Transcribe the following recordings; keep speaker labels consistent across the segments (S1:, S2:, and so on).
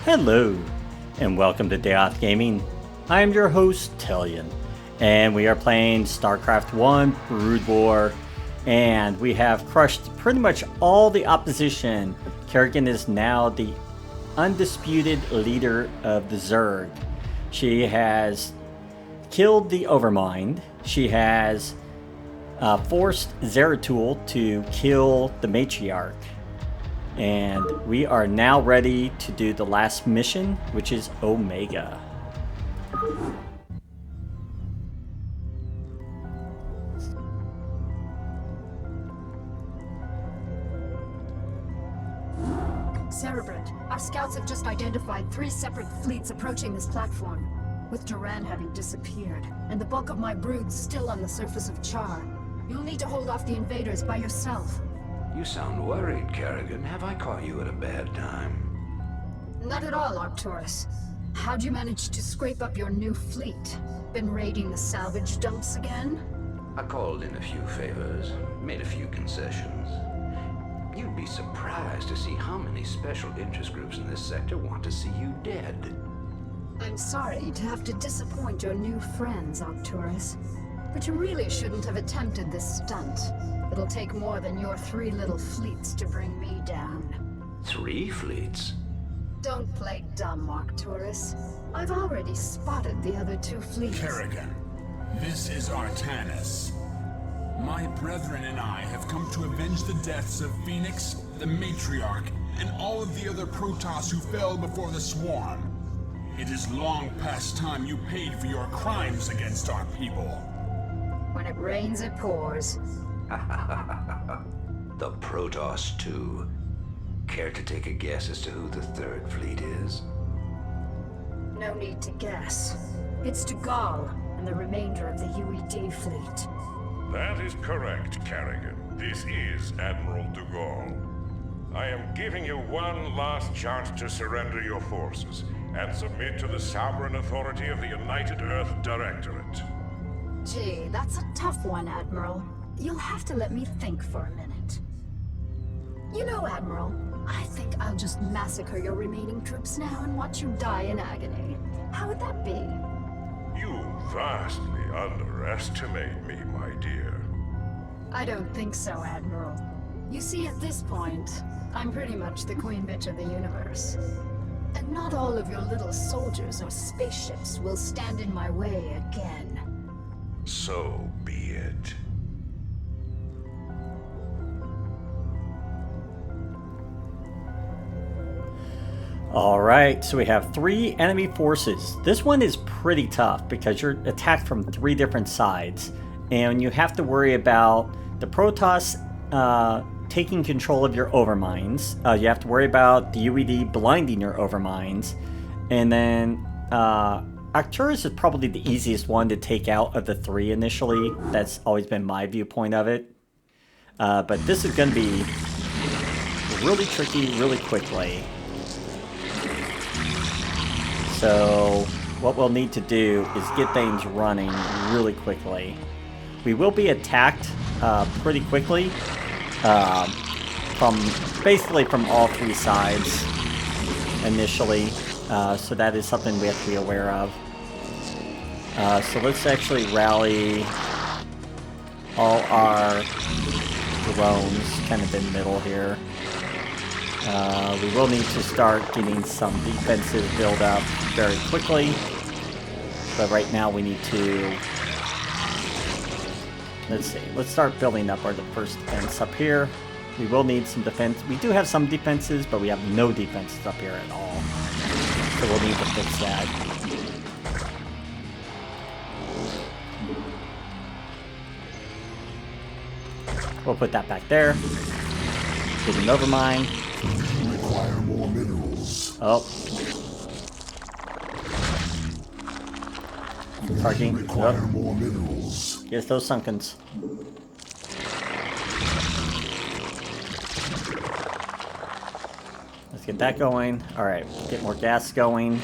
S1: Hello, and welcome to Dayoth Gaming. I am your host, Tellian, and we are playing Starcraft 1 Brood War, and we have crushed pretty much all the opposition. Kerrigan is now the undisputed leader of the Zerg. She has killed the Overmind. She has forced Zeratul to kill the matriarch. And we are now ready to do the last mission, which is Omega.
S2: Cerebrate, our scouts have just identified 3 separate fleets approaching this platform, with Duran having disappeared, and the bulk of my broods still on the surface of Char. You'll need to hold off the invaders by yourself.
S3: You sound worried, Kerrigan. Have I caught you at a bad time?
S2: Not at all, Arcturus. How'd you manage to scrape up your new fleet? Been raiding the salvage dumps again?
S3: I called in a few favors, made a few concessions. You'd be surprised to see how many special interest groups in this sector want to see you dead.
S2: I'm sorry to have to disappoint your new friends, Arcturus. But you really shouldn't have attempted this stunt. It'll take more than your 3 little fleets to bring me down.
S3: 3 fleets?
S2: Don't play dumb, Arcturus. I've already spotted the other 2 fleets.
S4: Kerrigan, this is Artanis. My brethren and I have come to avenge the deaths of Phoenix, the Matriarch, and all of the other Protoss who fell before the Swarm. It is long past time you paid for your crimes against our people.
S2: When it rains, it pours.
S3: The Protoss, too. Care to take a guess as to who the 3rd fleet is?
S2: No need to guess. It's Dugal and the remainder of the UED fleet.
S5: That is correct, Kerrigan. This is Admiral Dugal. I am giving you one last chance to surrender your forces and submit to the sovereign authority of the United Earth Directorate.
S2: Gee, that's a tough one, Admiral. You'll have to let me think for a minute. You know, Admiral, I think I'll just massacre your remaining troops now and watch you die in agony. How would that be?
S5: You vastly underestimate me, my dear.
S2: I don't think so, Admiral. You see, at this point, I'm pretty much the queen bitch of the universe. And not all of your little soldiers or spaceships will stand in my way again.
S5: So be it.
S1: Alright, so we have 3 enemy forces. This one is pretty tough because you're attacked from 3 different sides. And you have to worry about the Protoss taking control of your Overminds. You have to worry about the UED blinding your Overminds. And then Arcturus is probably the easiest one to take out of the 3 initially. That's always been my viewpoint of it. But this is going to be really tricky really quickly. So what we'll need to do is get things running really quickly. We will be attacked pretty quickly from basically from all 3 sides initially. So that is something we have to be aware of. So let's actually rally all our drones kind of in the middle here. We will need to start getting some defensive build up very quickly. But right now we need to... Let's see. Let's start building up our first defense up here. We will need some defense. We do have some defenses, but we have no defenses up here at all. So we'll need to fix that. We'll put that back there. Get an Overmind.
S4: Require more minerals.
S1: Oh. Targeting.
S4: Require more minerals.
S1: Get those Sunkens. Let's get that going. Alright, get more gas going.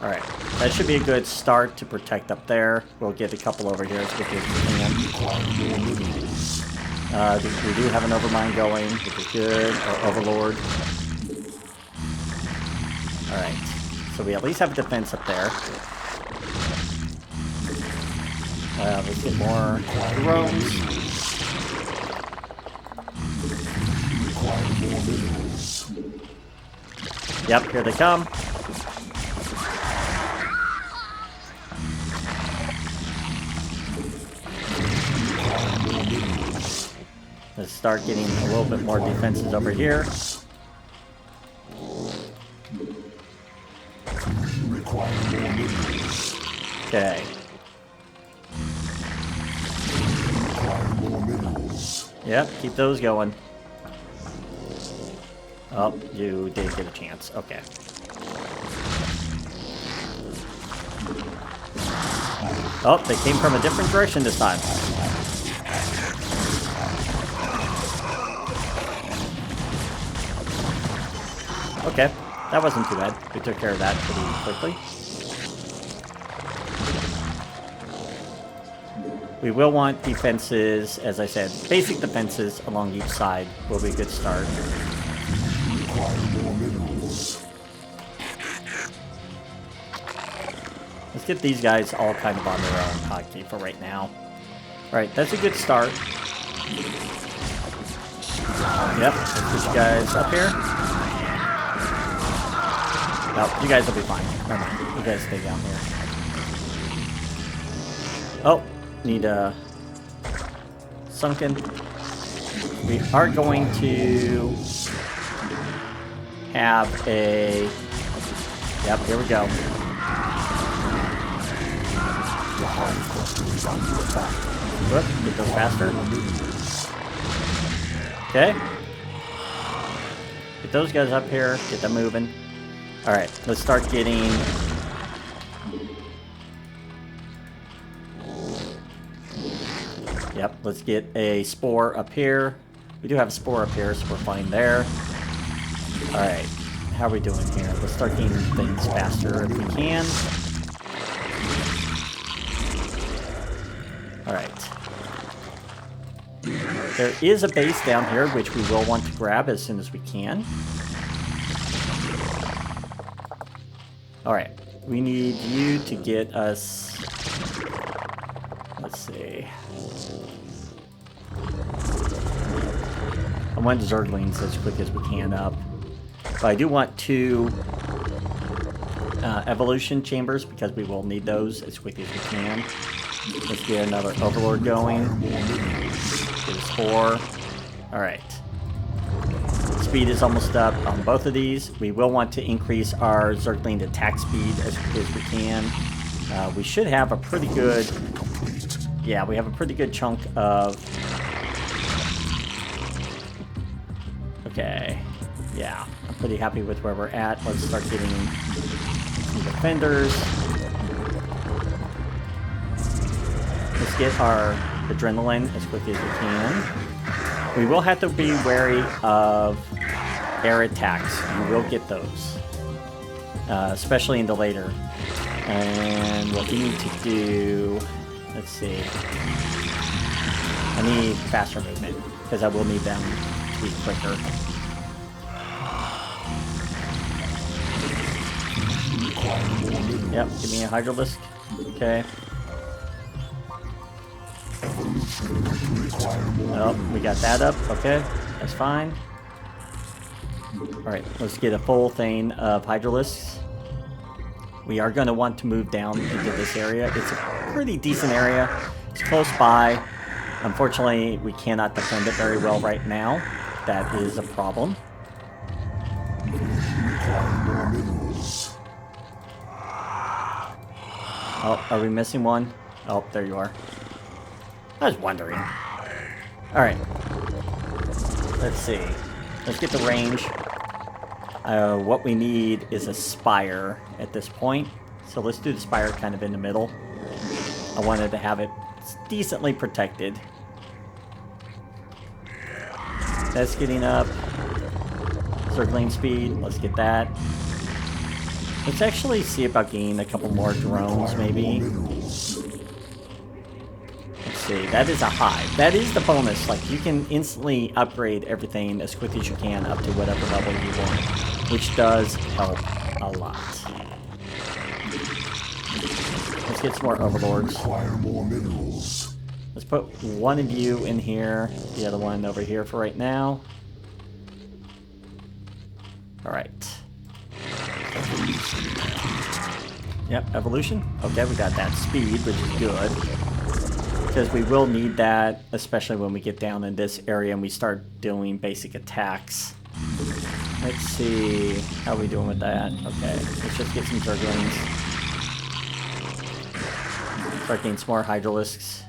S1: Alright, that should be a good start to protect up there. We'll get a couple over here as quickly as we can.
S4: Require more minerals.
S1: We do have an Overmind going, which is good. Or Overlord. Alright. So we at least have a defense up there. Let's get more drones. Yep, here they come. Let's start getting a little bit more defenses over here. Okay. Yep, keep those going. Oh, you did get a chance. Okay. Oh, they came from a different direction this time. Okay, that wasn't too bad. We took care of that pretty quickly. We will want defenses, as I said, basic defenses along each side will be a good start. Let's get these guys all kind of on their own hotkey for right now. Alright, that's a good start. Yep, let's get you guys up here. No, you guys will be fine. Never mind, you guys stay down here. Oh, need a sunken. We are going to have a... Yep, here we go. Whoop, get those faster. Okay. Get those guys up here, get them moving. Alright, let's start getting... Yep, let's get a spore up here. We do have a spore up here, so we're fine there. Alright, how are we doing here? Let's start getting things faster if we can. Alright. There is a base down here, which we will want to grab as soon as we can. Alright, we need you to get us... Let's see... I want Zerglings as quick as we can up. But I do want 2 evolution chambers because we will need those as quick as we can. Let's get another Overlord going. Get a spore. Alright. Speed is almost up on both of these. We will want to increase our Zergling attack speed as quick as we can. We should have a pretty good... Yeah, we have a pretty good chunk of... Okay. Yeah, I'm pretty happy with where we're at. Let's start getting some defenders. Let's get our adrenaline as quickly as we can. We will have to be wary of air attacks. You will get those. Especially in the later. And what we need to do... Let's see. I need faster movement, because I will need them to be quicker. Yep, give me a Hydralisk. Okay. Oh, we got that up. Okay, that's fine. Alright, let's get a full thing of Hydralisks. We are going to want to move down into this area. It's a pretty decent area. It's close by. Unfortunately, we cannot defend it very well right now. That is a problem. Oh, are we missing one? Oh, there you are. I was wondering. Alright. Let's see. Let's get the range. What we need is a spire at this point. So let's do the spire kind of in the middle. I wanted to have it decently protected. That's getting up. Circling speed. Let's get that. Let's actually see about getting a couple more drones, maybe. Let's see, that is a hive. That is the bonus. Like, you can instantly upgrade everything as quick as you can up to whatever level you want, which does help a lot. Let's get some more Overlords.
S4: Require more minerals.
S1: Let's put one of you in here, the other one over here for right now. Alright. Yep, evolution. Okay, we got that speed, which is good. Because we will need that, especially when we get down in this area and we start doing basic attacks. Let's see, how are we doing with that? Okay, let's just get some Zerglings. Start getting some more Hydralisks.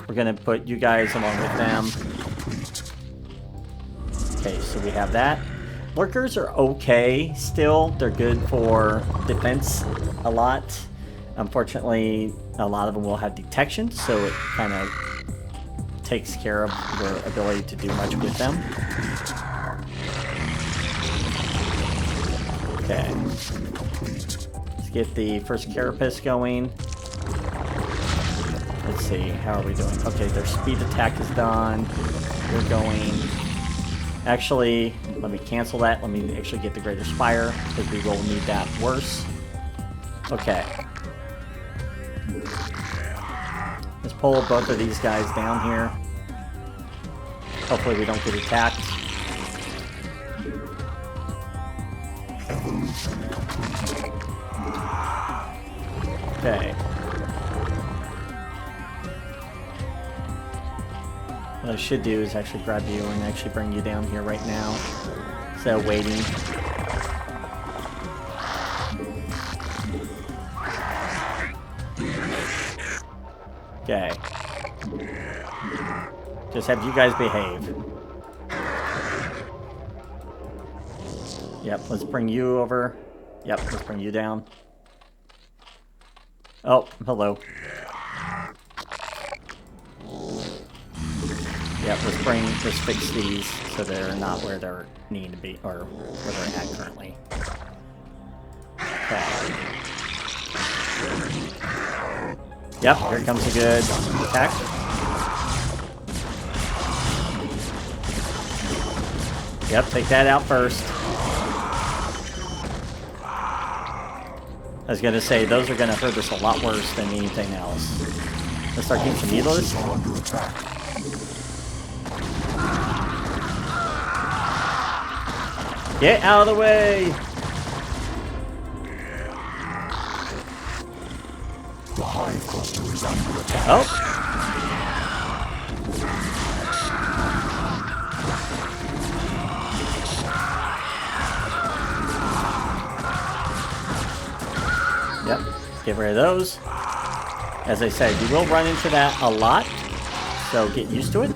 S1: We're gonna put you guys along with them. Okay, so we have that. Lurkers are okay still. They're good for defense a lot. Unfortunately, a lot of them will have detection, so it kind of takes care of your ability to do much with them. Okay. Let's get the first Carapace going. Let's see, how are we doing? Okay, their speed attack is done. We're going... Actually, let me cancel that. Let me actually get the Greater Spire, because we will need that worse. Okay. Let's pull both of these guys down here. Hopefully we don't get attacked. Okay. What I should do is actually grab you and actually bring you down here right now. Instead of waiting. Okay. Just have you guys behave. Yep, let's bring you over. Yep, let's bring you down. Oh, hello. Yep, let's fix these so they're not where they need to be, or where they're at currently. Okay. Yep, here comes a good attack. Yep, take that out first. I was gonna say, those are gonna hurt us a lot worse than anything else. Let's start getting some needlers. Get out of the way!
S4: The hive cluster is under attack.
S1: Oh! Yep, get rid of those. As I said, you will run into that a lot, so get used to it.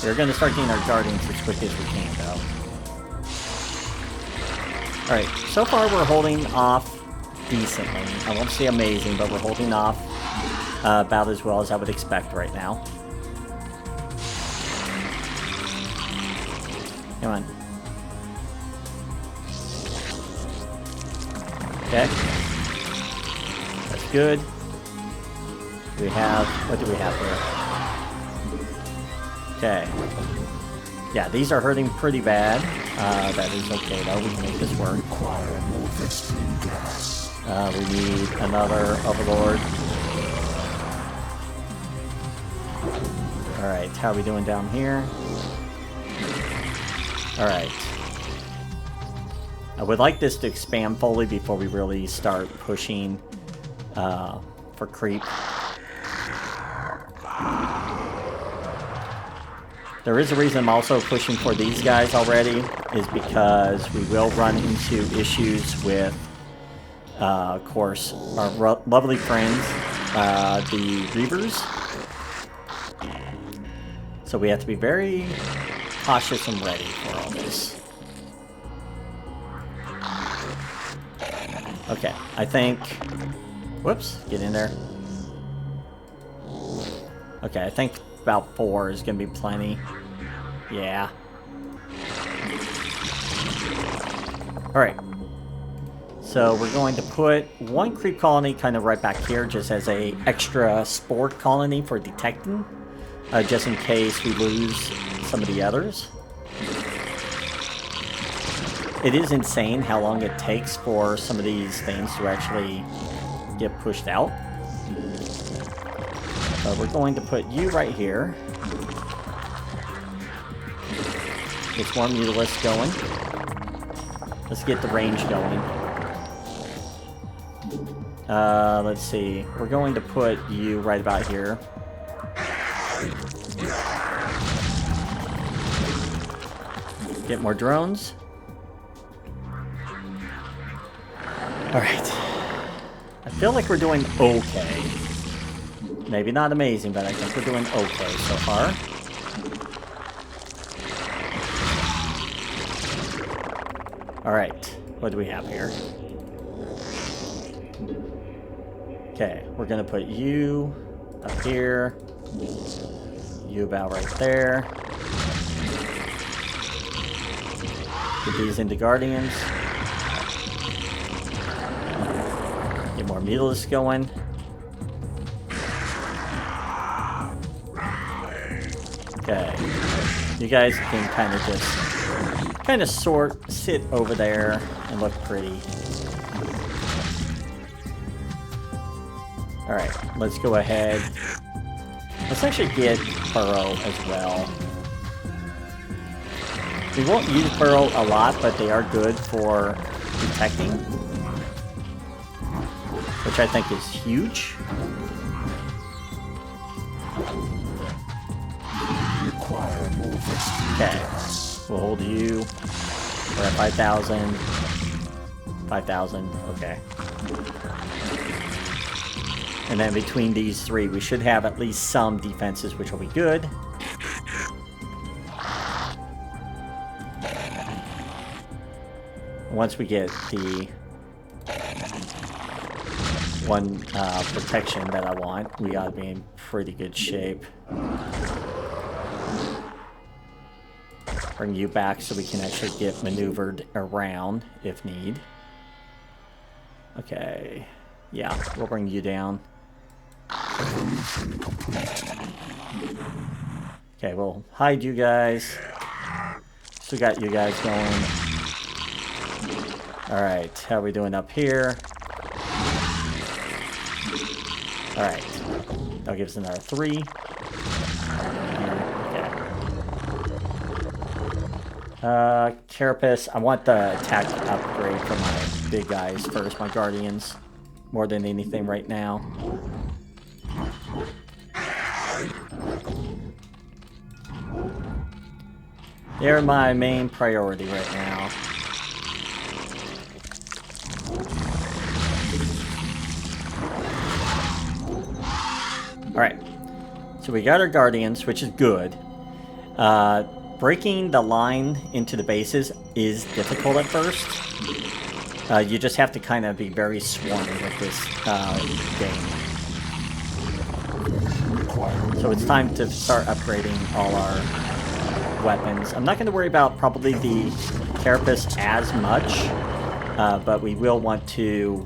S1: We're going to start getting our Guardians as quick as we can, though. Alright, so far we're holding off decently. I won't say amazing, but we're holding off about as well as I would expect right now. Come on. Okay. That's good. We have... What do we have here? Okay. Yeah, these are hurting pretty bad. That is okay, though. We can make this work. We need another Overlord. Alright, how are we doing down here? Alright. I would like this to expand fully before we really start pushing for creep. There is a reason I'm also pushing for these guys already, is because we will run into issues with, of course, our lovely friends, the Reavers. So we have to be very cautious and ready for all this. Okay, I think... Whoops, get in there. Okay, I think about 4 is going to be plenty. Yeah. Alright. So we're going to put one creep colony kind of right back here just as a extra spore colony for detecting, just in case we lose some of the others. It is insane how long it takes for some of these things to actually get pushed out. But we're going to put you right here. Get more mutalisks going. Let's get the range going. Let's see. We're going to put you right about here. Get more drones. Alright. I feel like we're doing okay. Maybe not amazing, but I think we're doing okay so far. Alright. What do we have here? Okay, we're gonna put you up here. You about right there. Get these into Guardians. Get more mutalisks going. Okay. You guys can kind of just sit over there and look pretty. Alright, let's go ahead. Let's actually get Burrow as well. We won't use Burrow a lot, but they are good for detecting, which I think is huge. Okay, we'll hold you. We're at 5,000. 5,000, okay. And then between these three, we should have at least some defenses, which will be good. Once we get the one protection that I want, we ought to be in pretty good shape. Bring you back so we can actually get maneuvered around if need. Okay. Yeah, we'll bring you down. Okay, we'll hide you guys. So we got you guys going. Alright, how are we doing up here? Alright. That'll give us another 3. Carapace, I want the attack upgrade for my big guys first, my Guardians, more than anything right now. They're my main priority right now. Alright, so we got our Guardians, which is good. Breaking the line into the bases is difficult at first. You just have to kind of be very swarmy with this game. So it's time to start upgrading all our weapons. I'm not going to worry about probably the Carapace as much, but we will want to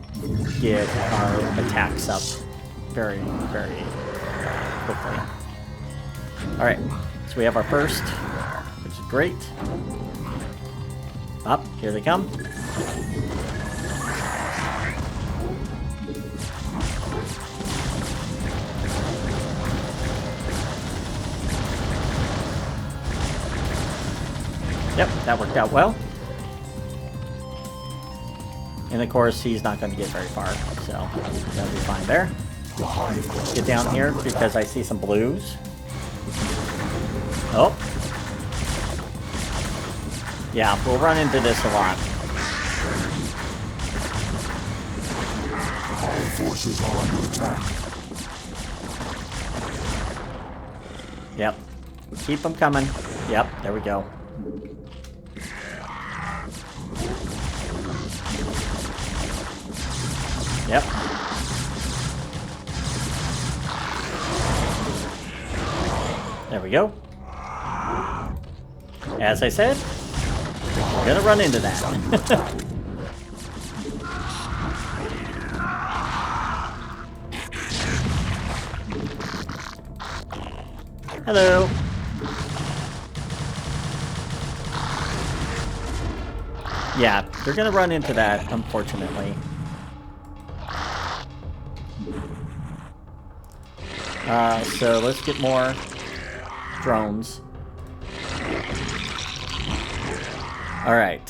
S1: get our attacks up very, very quickly. Alright, so we have our first, which is great. Up, here they come. Yep, that worked out well. And of course, he's not going to get very far, so that'll be fine there. Get down here because I see some blues. Oh. Yeah, we'll run into this a lot.
S6: All forces are under attack.
S1: Yep. Keep them coming. Yep, there we go. Yep. There we go. As I said, we're gonna run into that. Hello. Yeah, they're gonna run into that, unfortunately. So let's get more drones. Alright.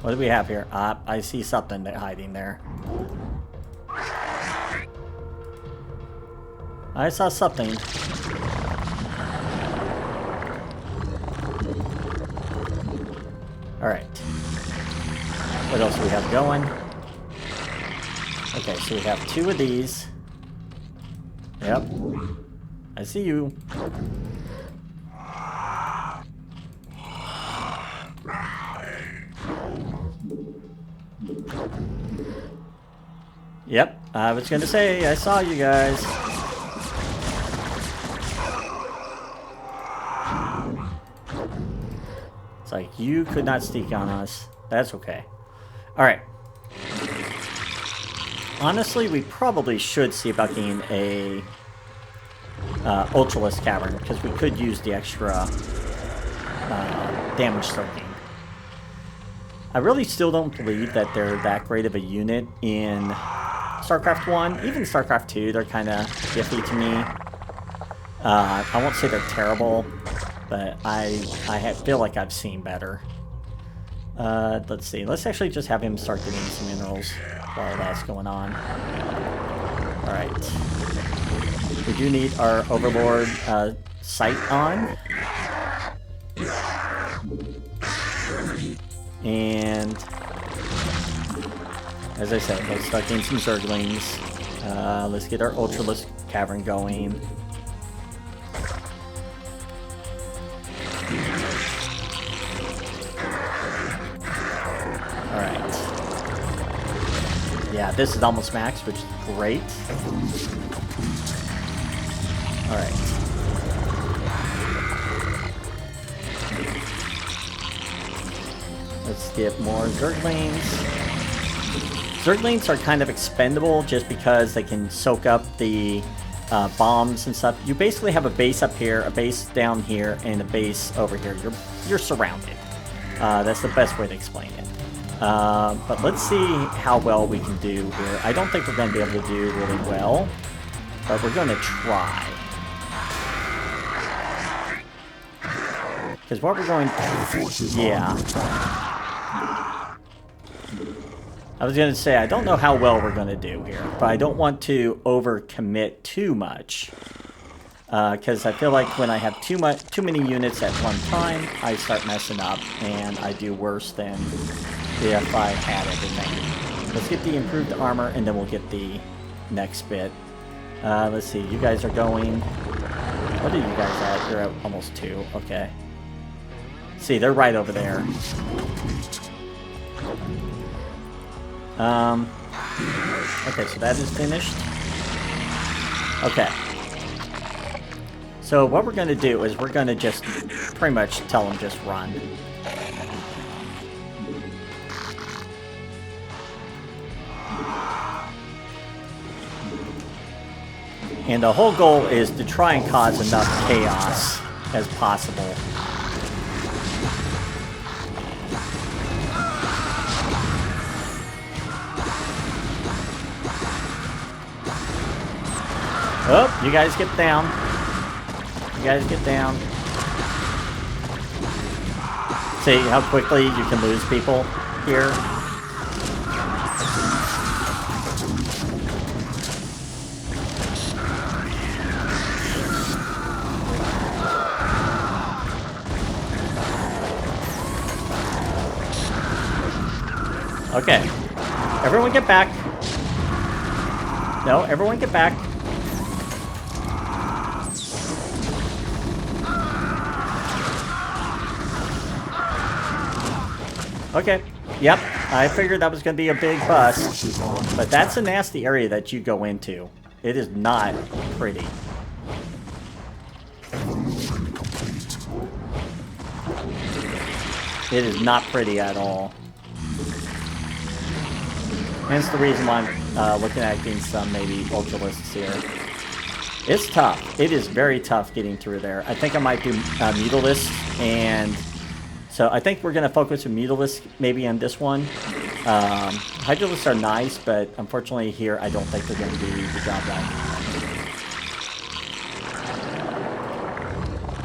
S1: What do we have here? I see something hiding there. I saw something. Alright. What else do we have going? Okay, so we have 2 of these. Yep. I see you. Yep, I was gonna say, I saw you guys. It's like, you could not sneak on us. That's okay. Alright. Honestly, we probably should see about getting a Ultralisk Cavern, because we could use the extra damage soaking. I really still don't believe that they're that great of a unit in Starcraft 1. Even Starcraft 2, they're kind of iffy to me. I won't say they're terrible, but I feel like I've seen better. Let's see. Let's actually just have him start getting some minerals while that's going on. Alright. We do need our Overlord sight on. And as I said, let's start getting some Zerglings. Let's get our Ultralisk Cavern going. Alright. Yeah, this is almost max, which is great. Alright. Let's get more Zerglings. Zerglings are kind of expendable just because they can soak up the bombs and stuff. You basically have a base up here, a base down here, and a base over here. You're surrounded. That's the best way to explain it. But let's see how well we can do here. I don't think we're going to be able to do really well, but we're going to try. Because what we're going to... Yeah. I was going to say, I don't know how well we're going to do here, but I don't want to overcommit too much. Because I feel like when I have too many units at one time, I start messing up, and I do worse than if I had everything. Let's get the improved armor, and then we'll get the next bit. Let's see, you guys are going... What are you guys at? You're at almost 2. Okay. See, they're right over there. Okay, so that is finished. Okay. So what we're going to do is we're going to just pretty much tell them just run. And the whole goal is to try and cause enough chaos as possible. Oh, you guys get down. You guys get down. See how quickly you can lose people here? Okay. Everyone get back. No, everyone get back. Okay. Yep. I figured that was going to be a big bust. But that's a nasty area that you go into. It is not pretty. It is not pretty at all. Hence the reason why I'm looking at getting some maybe Ultralisks here. It's tough. It is very tough getting through there. I think I might do Mutalisk, and so I think we're going to focus on Mutalisk maybe on this one. Hydralisks are nice, but unfortunately here I don't think they're going to do the job right.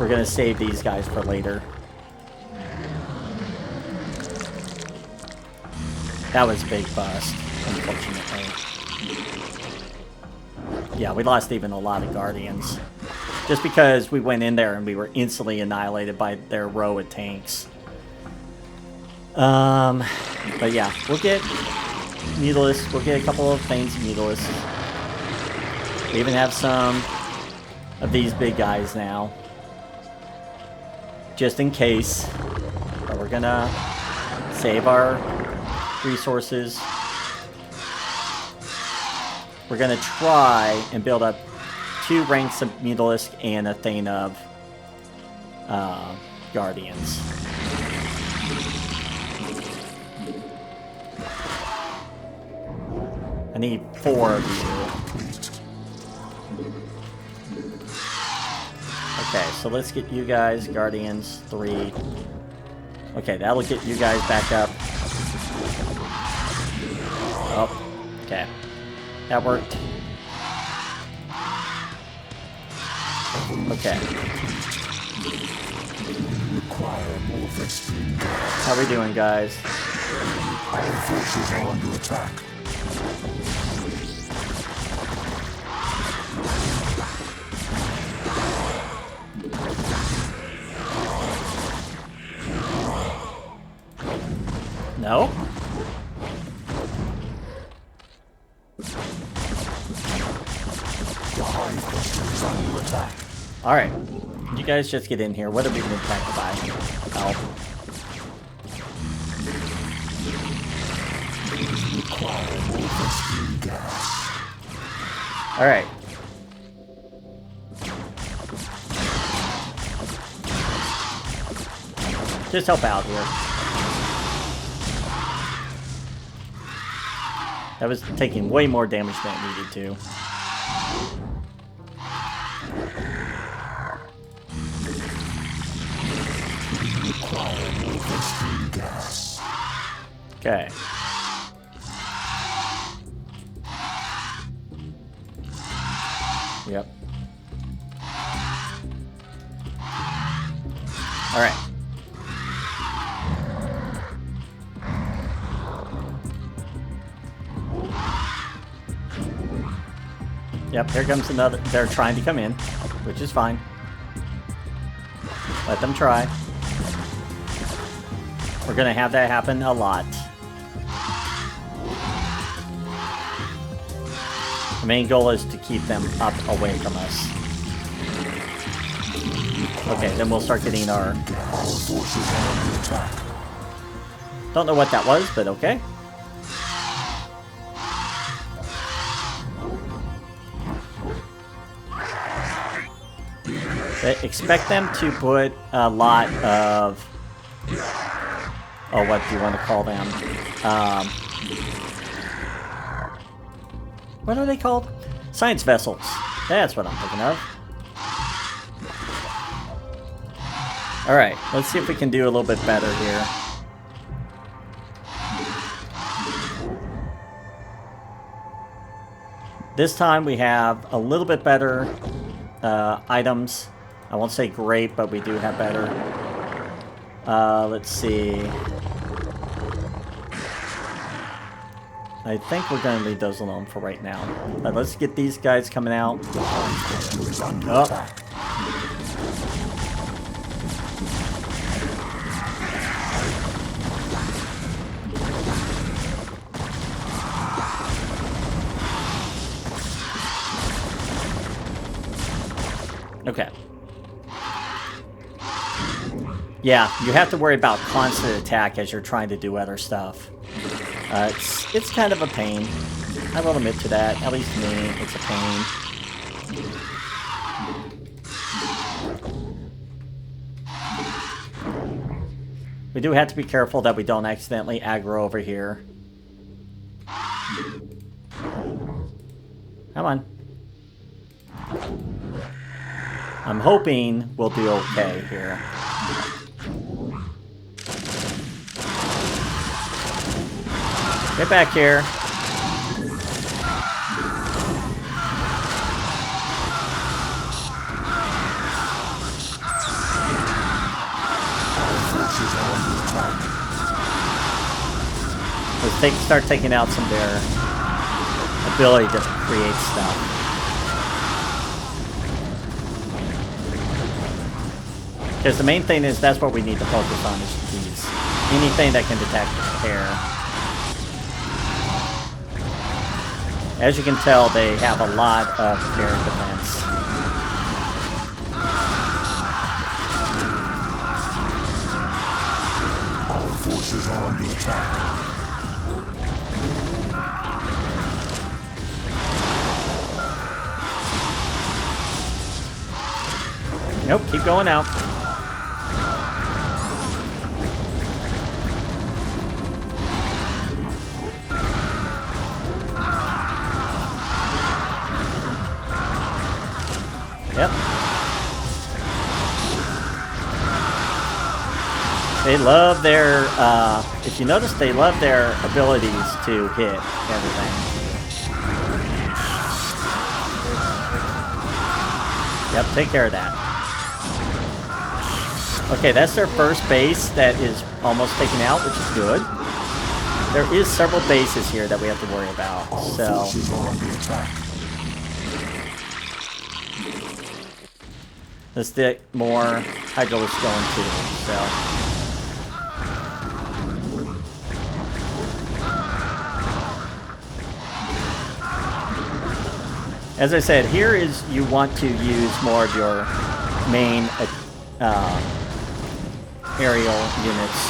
S1: We're going to save these guys for later. That was a big bust, unfortunately. Yeah, we lost even a lot of Guardians. Just because we went in there and we were instantly annihilated by their row of tanks. But yeah, we'll get Mutalisk. We'll get a couple of things Mutalisk. We even have some of these big guys now. Just in case. But we're gonna save our resources. We're gonna try and build up 2 ranks of Mutalisk and a thing of Guardians. I need 4 of you. Okay, so let's get you guys, Guardians, 3. Okay, that'll get you guys back up. Oh, okay. That worked. Okay. How we doing, guys?
S6: Our forces are under attack.
S1: No? Alright. You guys just get in here. What have we been attacked by? Oh. Alright. Just help out here. That was taking way more damage than it needed to. Okay. Yep. All right. Yep, here comes another. They're trying to come in, which is fine. Let them try. We're gonna have that happen a lot. The main goal is to keep them up away from us. Okay, then we'll start getting our... Don't know what that was, but okay. But expect them to put a lot of... Oh, what do you want to call them? What are they called? Science vessels. That's what I'm thinking of. Alright, let's see if we can do a little bit better here. This time we have a little bit better items. I won't say great, but we do have better. Let's see. I think we're going to leave those alone for right now. But let's get these guys coming out. Oh. Okay. Yeah, you have to worry about constant attack as you're trying to do other stuff. It's kind of a pain. I will admit to that. At least to me, it's a pain. We do have to be careful that we don't accidentally aggro over here. Come on. I'm hoping we'll do okay here. Get back here. Let's start taking out some of their ability to create stuff. Because the main thing is that's what we need to focus on is these. Anything that can detect air. As you can tell, they have a lot of air defense.
S6: Our forces are under attack.
S1: Nope, keep going out. Yep. They love their, if you notice, they love their abilities to hit everything. Yep, take care of that. Okay, that's their first base that is almost taken out, which is good. There is several bases here that we have to worry about, so... Let's get more hydraulics going too, so... As I said, here is you want to use more of your main aerial units.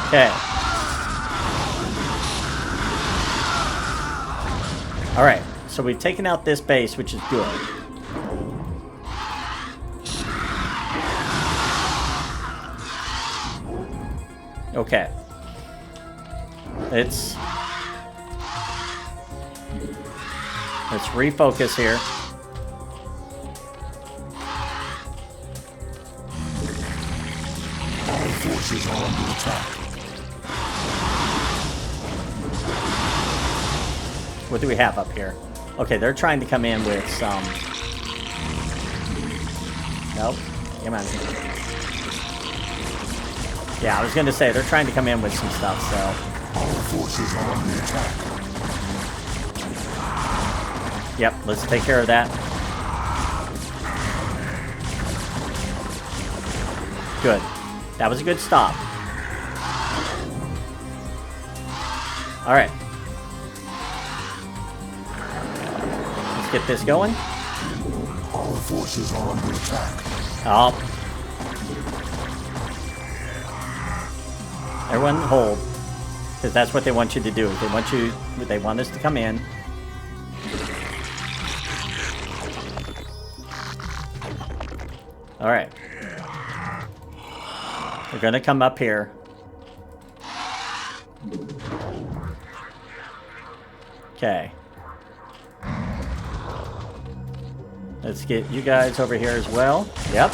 S1: Okay. Alright, so we've taken out this base, which is good. Okay. Let's refocus here.
S6: Our forces are under attack.
S1: What do we have up here? Okay, they're trying to come in with some... Nope. Come on. Yeah, I was going to say, they're trying to come in with some stuff, so...
S6: Our forces are under attack.
S1: Yep, let's take care of that. Good. That was a good stop. Alright. Let's get this going.
S6: Our forces are under attack.
S1: Oh. Everyone hold. Because that's what they want you to do. They want us to come in. Alright. We're gonna come up here. Okay. Let's get you guys over here as well. Yep.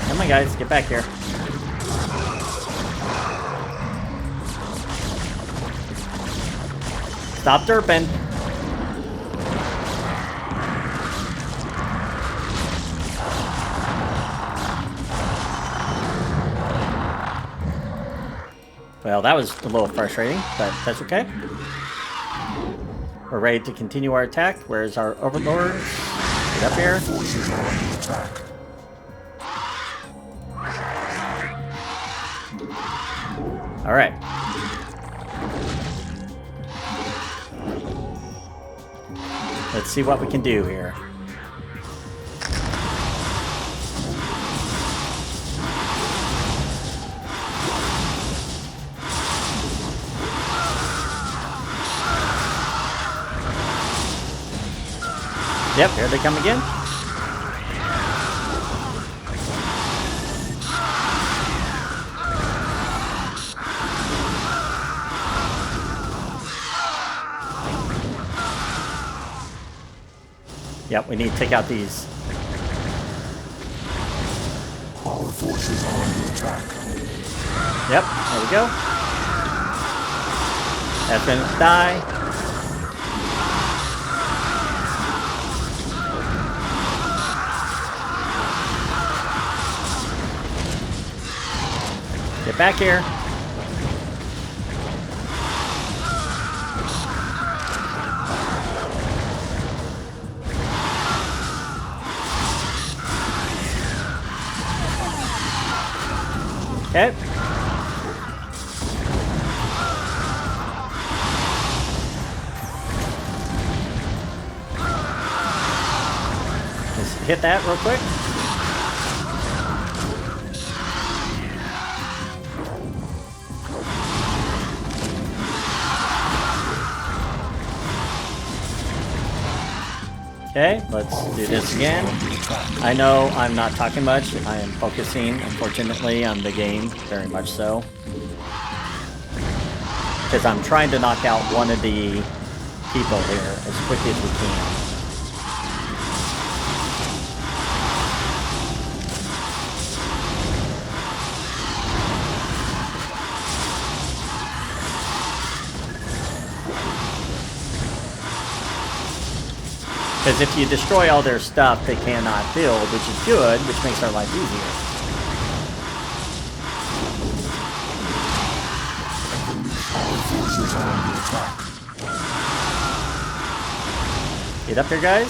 S1: Come on, guys, get back here. Stop derping. Well, that was a little frustrating, but that's okay. We're ready to continue our attack. Where's our Overlords? Get up here.
S6: Forces are under attack.
S1: All right. Let's see what we can do here. Yep, here they come again. Yep, we need to take out these.
S6: Our forces are under attack.
S1: Yep, there we go. That's gonna die. Get back here. Okay. Let's hit that real quick. Okay, let's do this again. I know I'm not talking much. I am focusing, unfortunately, on the game, very much so. Because I'm trying to knock out one of the people here as quickly as we can. Because if you destroy all their stuff, they cannot build, which is good, which makes our life easier.
S6: Our forces are under attack.
S1: Get up here, guys.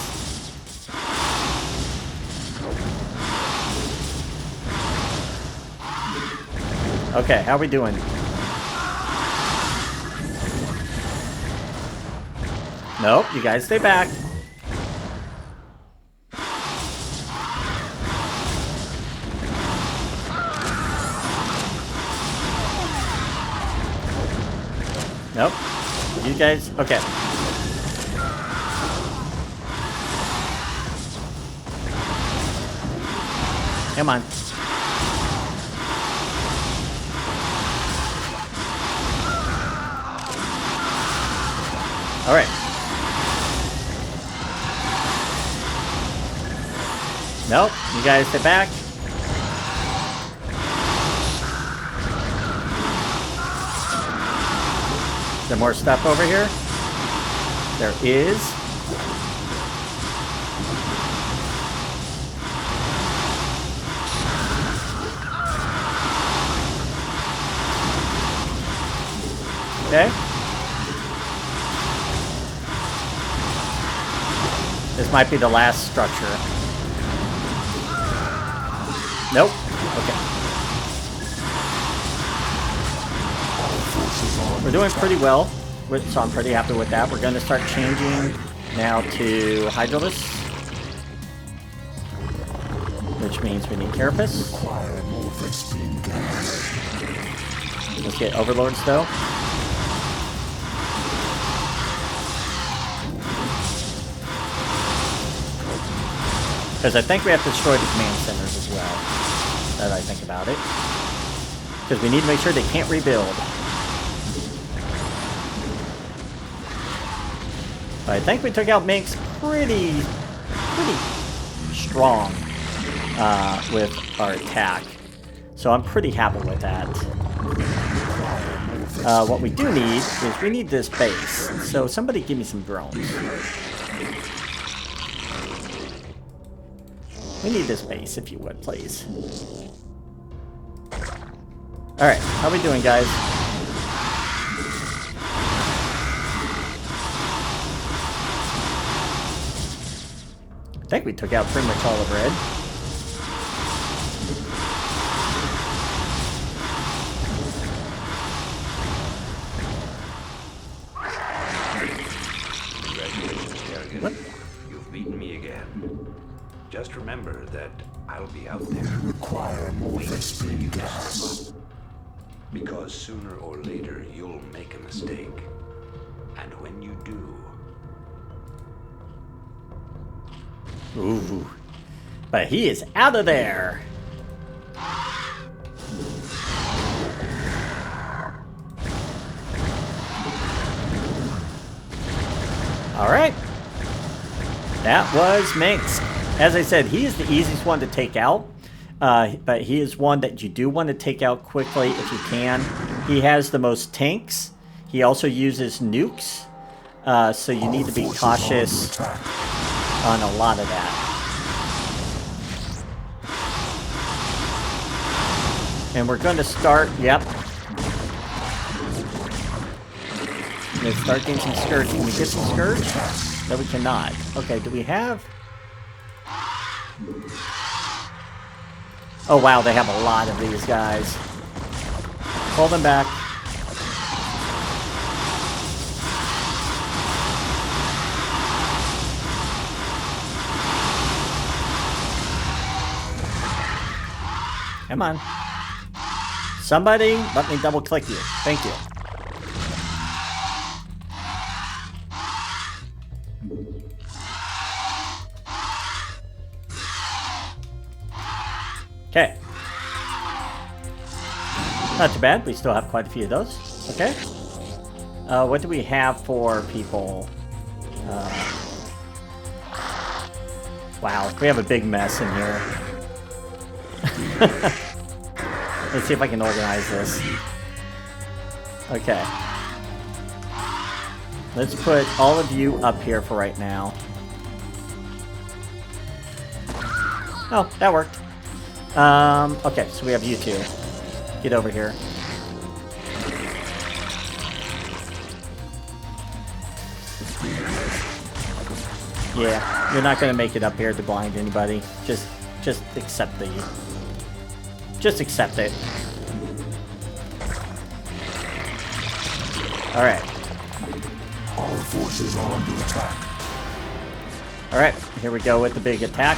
S1: Okay, how are we doing? Nope, you guys stay back. Nope. You guys, okay. Come on. All right. Nope. You guys sit back. Is there more stuff over here? There is. Okay. This might be the last structure. Nope. Okay. We're doing pretty well, so I'm pretty happy with that. We're going to start changing now to Hydralisk, which means we need Carapace. Let's get Overlords though. Because I think we have to destroy the command centers as well, as I think about it. Because we need to make sure they can't rebuild. But I think we took out Mengsk pretty strong with our attack. So I'm pretty happy with that. What we do need is we need this base. So somebody give me some drones. We need this base, if you would, please. Alright, how we doing, guys? I think we took out pretty much all of red.
S3: Congratulations, Kerrigan.
S1: What?
S3: You've beaten me again. Just remember that I'll be out there.
S6: Require more Vespene gas.
S3: Because sooner or later you'll make a mistake. And when you do,
S1: Ooh. But he is out of there. Alright. That was Mengsk. As I said, he is the easiest one to take out. But he is one that you do want to take out quickly if you can. He has the most tanks. He also uses nukes. So you need to be cautious on a lot of that. And we're going to start, yep. Let's start getting some Scourge. Can we get some Scourge? No, we cannot. Okay, do we have... Oh, wow, they have a lot of these guys. Pull them back. Come on. Somebody, let me double click you. Thank you. Okay. Not too bad. We still have quite a few of those. Okay. What do we have for people? Wow, we have a big mess in here. Let's see if I can organize this. Okay. Let's put all of you up here for right now. Oh, that worked. Okay, so we have you two. Get over here. Yeah, you're not gonna make it up here to blind anybody. Just accept the... Just accept it. Alright.
S6: Our forces are under attack.
S1: Alright, here we go with the big attack.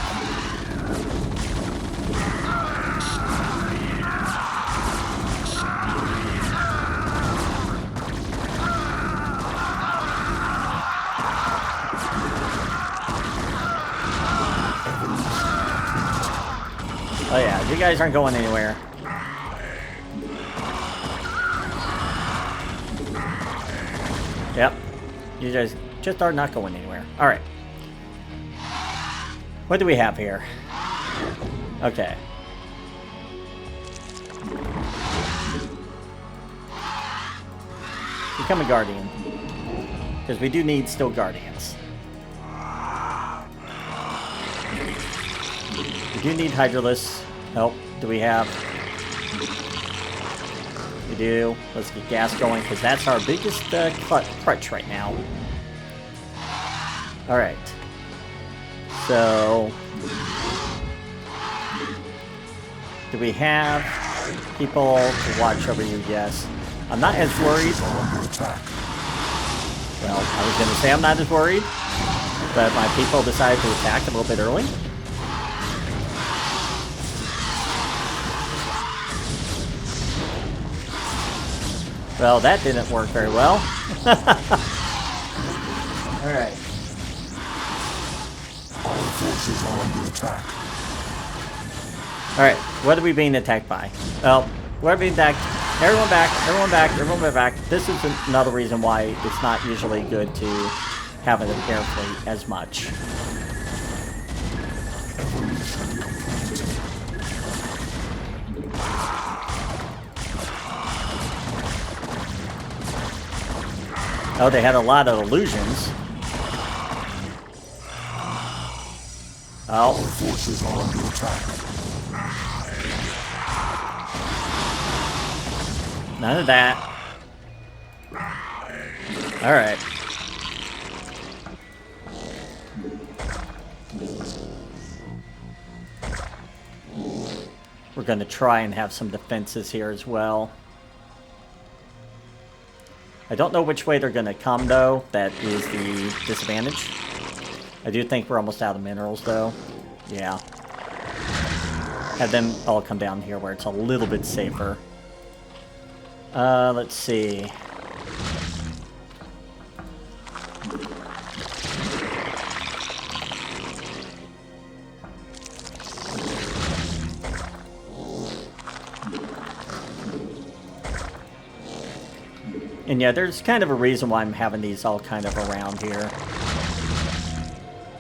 S1: Oh yeah, you guys aren't going anywhere. Yep. You guys just are not going anywhere. Alright. What do we have here? Okay. Become a guardian. Because we do need still guardians. We do need Hydralisks. Nope. Do we have... We do. Let's get gas going, because that's our biggest crutch right now. Alright. So... Do we have people to watch over you? Yes. I'm not as worried. Well, I was going to say I'm not as worried, but my people decided to attack a little bit early. Well, that didn't work very well. Alright.
S6: Our forces are under attack.
S1: Alright, what are we being attacked by? Well, we're being attacked. Everyone back, everyone back, everyone back. This is another reason why it's not usually good to have an air fleet as much. Oh, they had a lot of illusions. Oh.
S6: Our forces are under attack.
S1: None of that. Alright. We're going to try and have some defenses here as well. I don't know which way they're going to come, though. That is the disadvantage. I do think we're almost out of minerals, though. Yeah. Have them all come down here where it's a little bit safer. Let's see. And yeah, there's kind of a reason why I'm having these all kind of around here.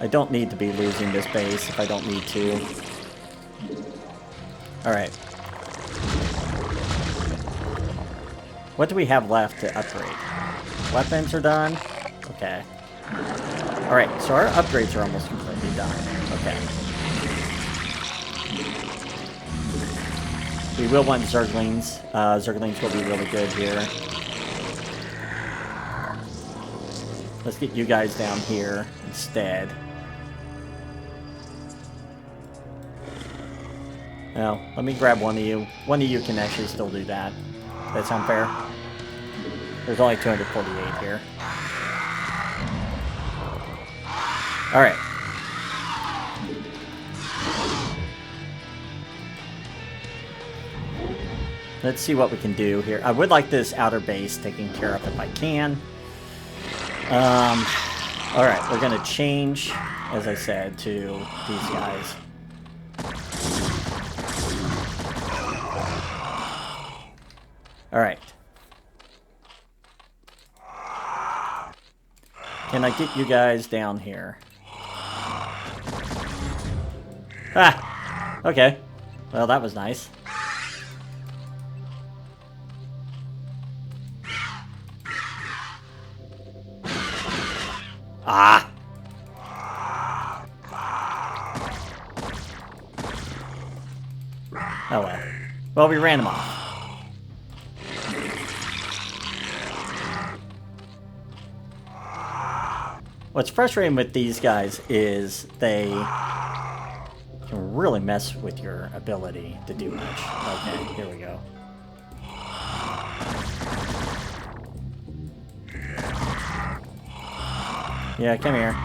S1: I don't need to be losing this base if I don't need to. Alright. What do we have left to upgrade? Weapons are done. Okay. Alright, so our upgrades are almost completely done. Okay. We will want Zerglings. Zerglings will be really good here. Let's get you guys down here instead. Well, let me grab one of you. One of you can actually still do that. That sound fair? There's only 248 here. Alright. Let's see what we can do here. I would like this outer base taken care of if I can. Alright, we're going to change, as I said, to these guys. Alright. Can I get you guys down here? Ah! Okay. Well, that was nice. Ah! Oh well. Well, we ran them off. What's frustrating with these guys is they can really mess with your ability to do much. Okay, here we go. Yeah, come here.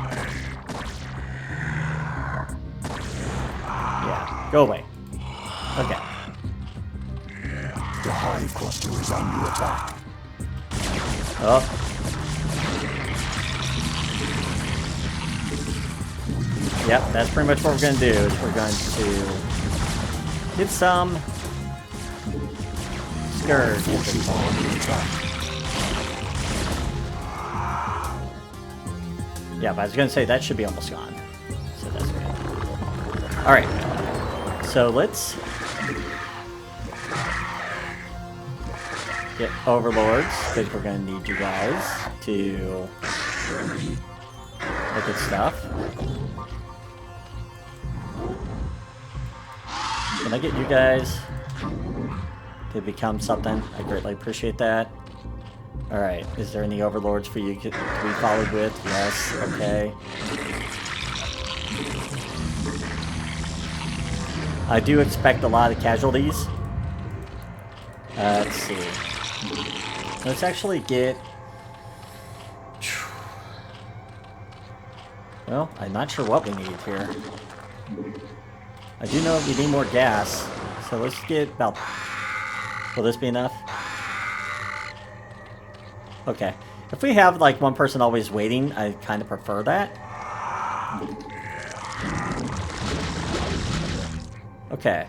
S1: Yeah, go away. Okay.
S6: The hive cluster is under attack.
S1: Oh. Yep, that's pretty much what we're going to do, is we're going to get some Scourge. Yeah, but I was going to say, that should be almost gone. So that's good. Alright, so let's get Overlords, because we're going to need you guys to look at stuff. Can I get you guys to become something? I greatly appreciate that. Alright, is there any Overlords for you to be followed with? Yes, okay. I do expect a lot of casualties. Let's see. Let's actually get... Well, I'm not sure what we need here. I do know we need more gas, so let's get about... Will this be enough? Okay. If we have, like, one person always waiting, I kind of prefer that. Okay.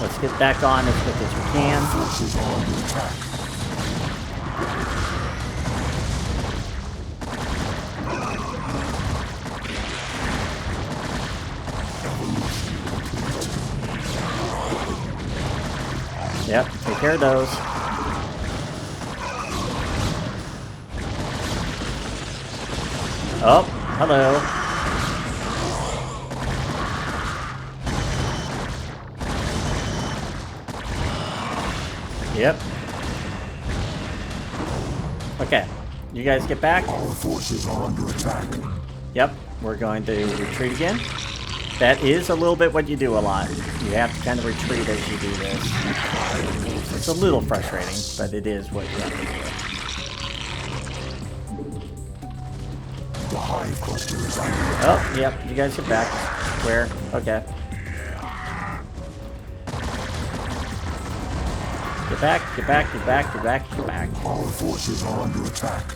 S1: Let's get back on as quick as we can. Yep, take care of those. Oh, hello. Yep. Okay. You guys get back.
S6: Our forces are under attack.
S1: Yep. We're going to retreat again. That is a little bit what you do a lot. You have to kind of retreat as you do this. It's a little frustrating, but it is what you have to do.
S6: The hive cluster is under attack.
S1: Oh, yep, you guys get back. Where? Okay. Get back, get back, get back, get back, get back.
S6: Our forces are under attack.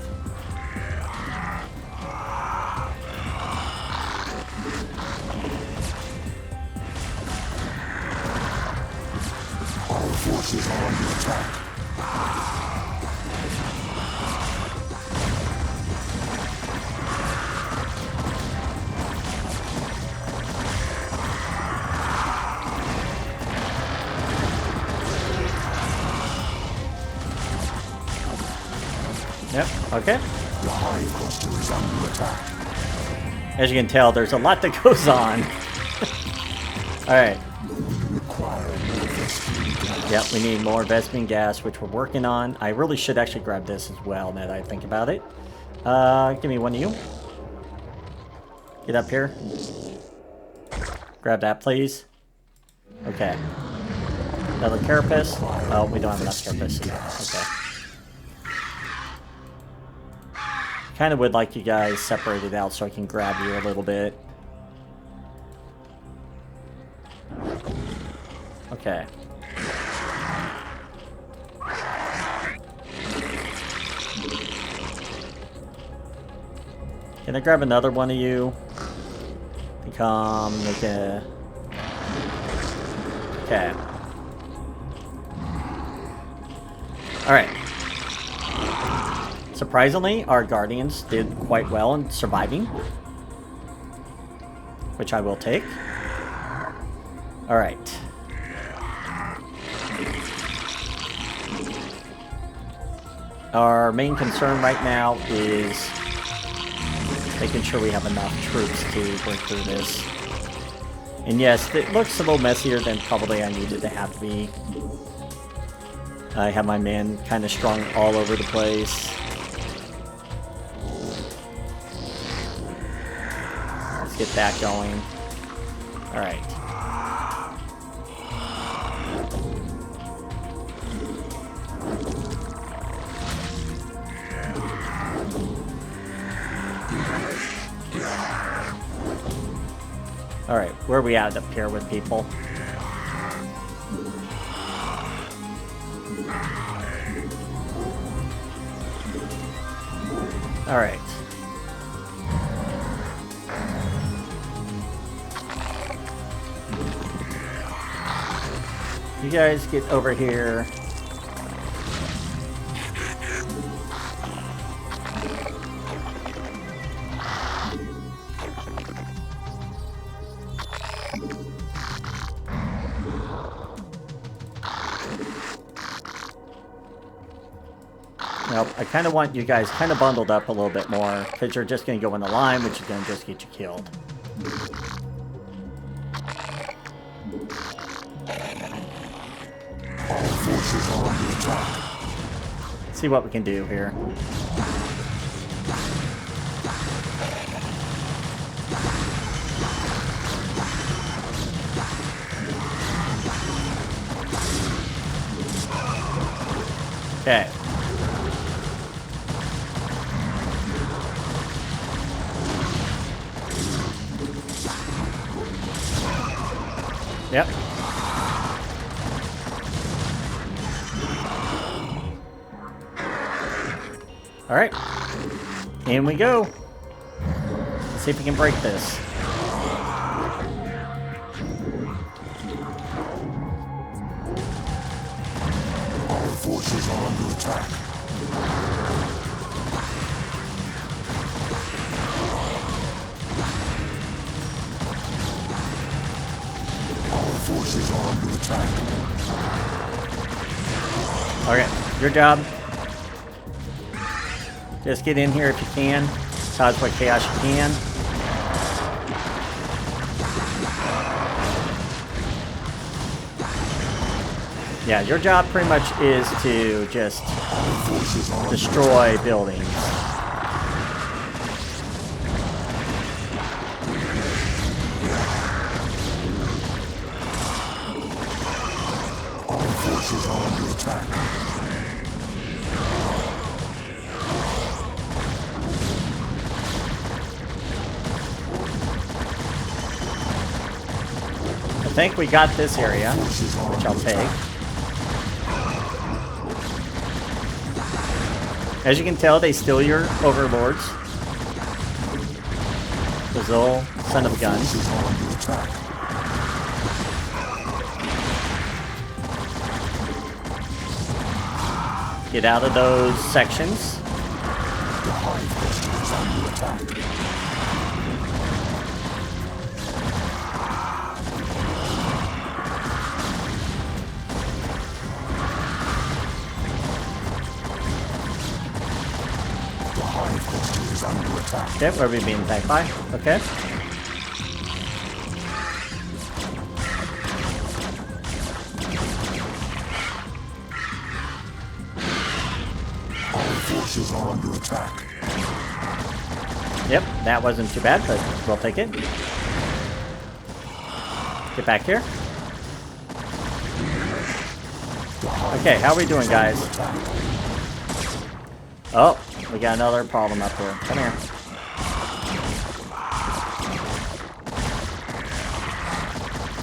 S6: Our forces are under attack.
S1: Yep, okay.
S6: The hive cluster is under attack.
S1: As you can tell, there's a lot that goes on. Alright. Yep, we need more Vespene gas, which we're working on. I really should actually grab this as well, now that I think about it. Give me one of you. Get up here. Grab that, please. Okay. Another carapace. Oh, we don't have enough carapace. Okay. Kind of would like you guys separated out so I can grab you a little bit. Okay. Can I grab another one of you? Come make a... Okay. Alright. Surprisingly, our Guardians did quite well in surviving, which I will take. Alright. Our main concern right now is making sure we have enough troops to break through this. And yes, it looks a little messier than probably I needed to have to be. I have my men kind of strung all over the place. Let's get that going. Alright. Alright, where are we at up here with people? Alright. You guys get over here. Nope, I kind of want you guys kind of bundled up a little bit more, because you're just going to go in the line, which is going to just get you killed.
S6: Our forces are under attack.
S1: Let's see what we can do here. Okay. Yep. Alright. In we go. Let's see if we can break this.
S6: Our forces are under attack. Our forces are under attack.
S1: Okay, your job. Just get in here if you can. Cause what chaos you can. Yeah, your job pretty much is to just destroy buildings.
S6: Our forces are under attack.
S1: think we got this area, which I'll take. As you can tell, they steal your Overlords. Those little son of guns. Get out of those sections. Okay, where are we being attacked by? Okay.
S6: Our forces are under attack.
S1: Yep, that wasn't too bad, but we'll take it. Get back here. Okay, how are we doing, guys? Oh, we got another problem up here. Come here.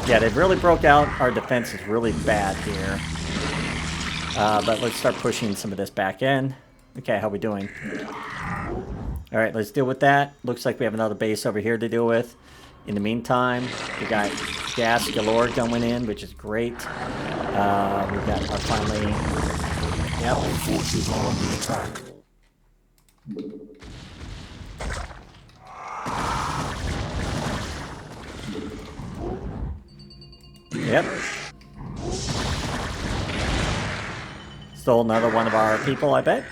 S1: Yeah, they really broke out. Our defense is really bad here. But let's start pushing some of this back in. Okay, how are we doing? Alright, let's deal with that. Looks like we have another base over here to deal with. In the meantime, we got gas galore going in, which is great. We got our finally... Yep.
S6: Our forces are under attack.
S1: Yep. Stole another one of our people, I bet.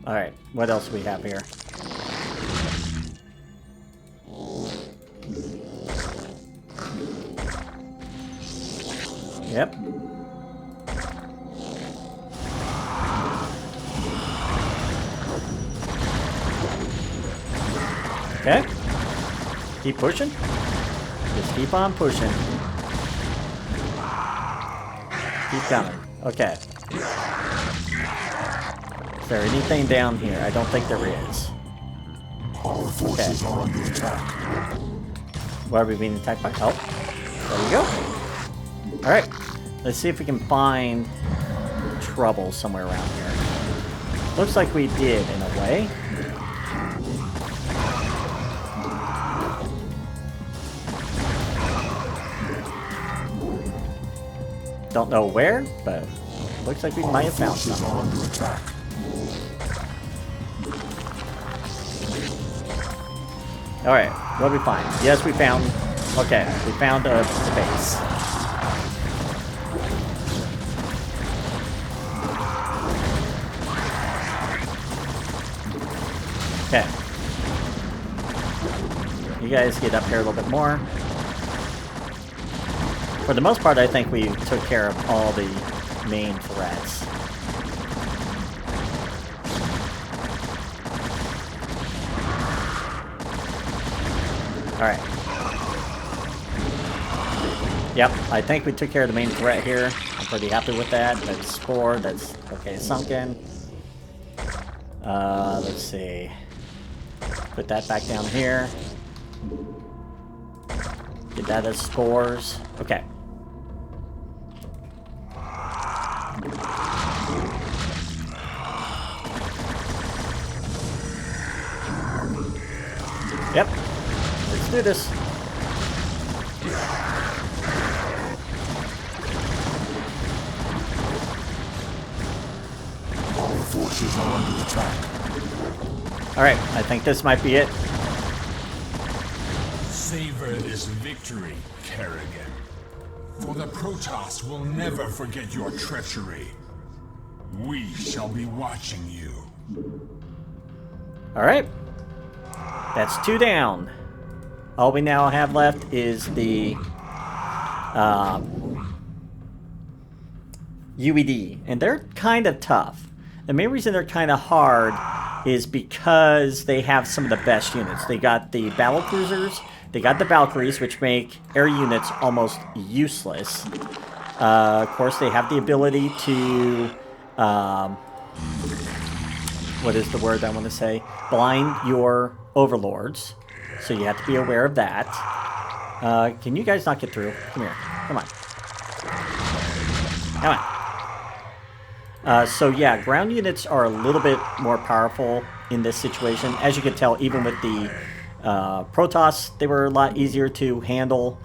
S1: Alright, what else do we have here? Yep. Okay. Keep pushing. Just keep on pushing. Keep coming. Okay. Is there anything down here? I don't think there is.
S6: Our forces are under attack.
S1: Where are we being attacked by? Oh. There we go. Alright. Let's see if we can find trouble somewhere around here. Looks like we did, in a way. Don't know where, but looks like we might have found something. Alright, what did we find? Yes, we found... Okay, we found a base. Okay. You guys get up here a little bit more. For the most part, I think we took care of all the main threats. Alright. Yep, I think we took care of the main threat here. I'm pretty happy with that. That's Spore, that's okay, sunken. Let's see. Put that back down here. Get that as spores. Okay. Yep. Let's do this.
S6: Our forces are under attack.
S1: Alright, I think this might be it.
S4: Savor this victory, Kerrigan. For the Protoss will never forget your treachery. We shall be watching you.
S1: Alright. That's 2 down. All we now have left is the UED. And they're kind of tough. The main reason they're kind of hard is because they have some of the best units. They got the battle cruisers, they got the Valkyries, which make air units almost useless. Of course, they have the ability to, what is the word I want to say? Blind your Overlords. So you have to be aware of that. Can you guys not get through? Come here. Come on. Come on. So yeah, ground units are a little bit more powerful in this situation. As you can tell, even with the Protoss, they were a lot easier to handle.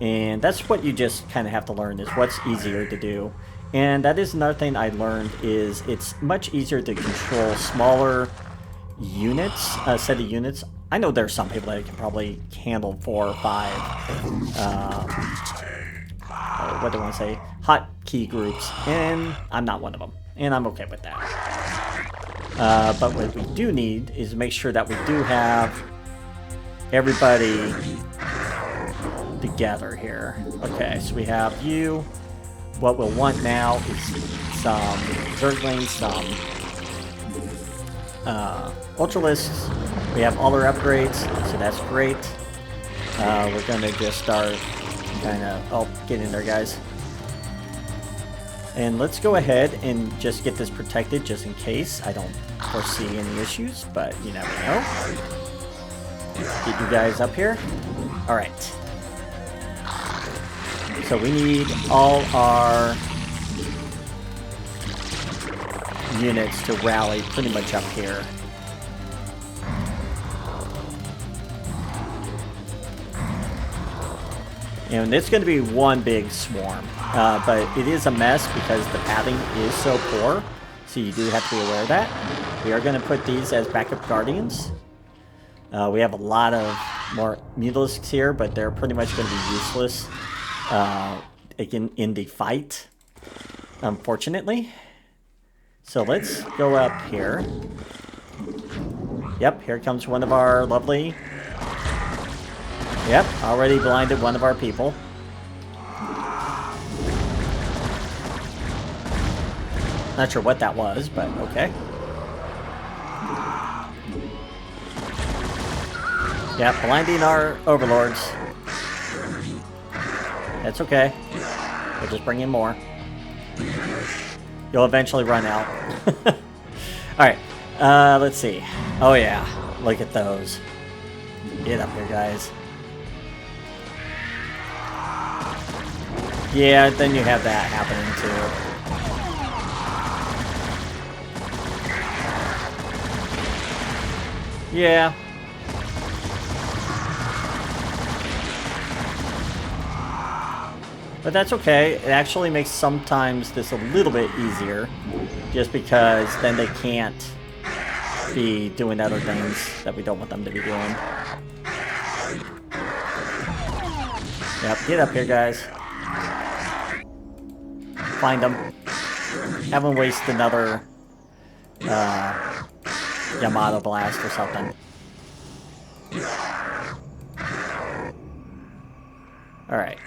S1: And that's what you just kind of have to learn, is what's easier to do. And that is another thing I learned, is it's much easier to control smaller units, set of units. I know there's some people that can probably handle 4 or 5, what do I want to say, hotkey groups, and I'm not one of them, and I'm okay with that. But what we do need is make sure that we do have everybody together here. Okay, so we have you. What we'll want now is some Zerglings, some Ultralisks. We have all our upgrades, so that's great. We're gonna just start kind of... Oh, get in there, guys. And let's go ahead and just get this protected, just in case. I don't foresee any issues, but you never know. Get you guys up here. Alright. So we need all our units to rally pretty much up here. And it's going to be one big swarm. But it is a mess because the pathing is so poor. So you do have to be aware of that. We are going to put these as backup guardians. We have a lot of more Mutalisks here, but they're pretty much going to be useless in the fight, unfortunately. So let's go up here. Yep, here comes one of our lovely... Yep, already blinded one of our people. Not sure what that was, but okay. Yep, blinding our Overlords. That's okay. We'll just bring in more. You'll eventually run out. Alright, let's see. Oh yeah, look at those. Get up here, guys. Yeah, then you have that happening too. Yeah. But that's okay. It actually makes sometimes this a little bit easier, just because then they can't be doing other things that we don't want them to be doing. Yep, get up here, guys. Find them. Have them waste another Yamato blast or something. Alright.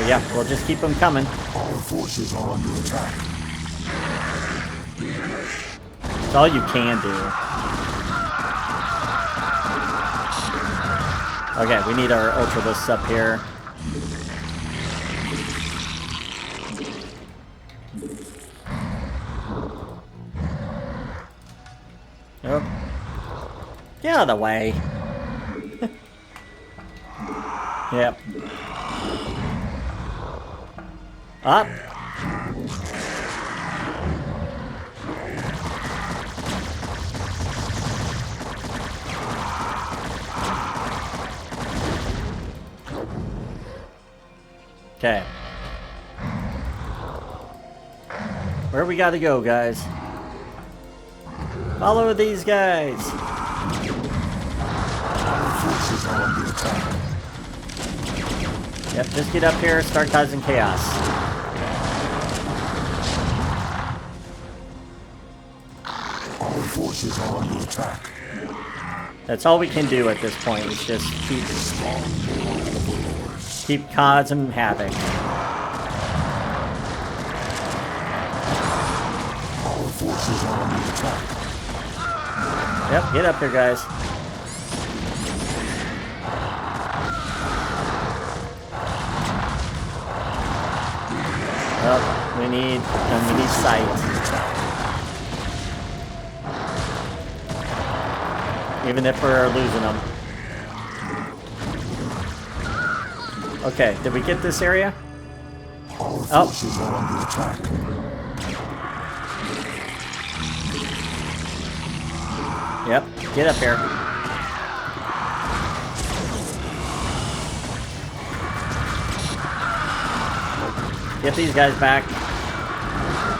S1: Yeah, we'll just keep them coming.
S6: Our forces are under attack.
S1: That's all you can do. Okay, we need our Ultralisks up here. Oh. Get out of the way. Yep. Up. Okay. Where we gotta go, guys? Follow these guys. Yep, just get up here, start causing chaos.
S6: Our forces are under attack.
S1: That's all we can do at this point, is just keep causing havoc.
S6: Our forces are under attack.
S1: Yep, get up here, guys. Oh, we need sight. even if we're losing them. Okay, did we get this area?
S6: Our forces are under attack.
S1: Yep, get up here. Get these guys back.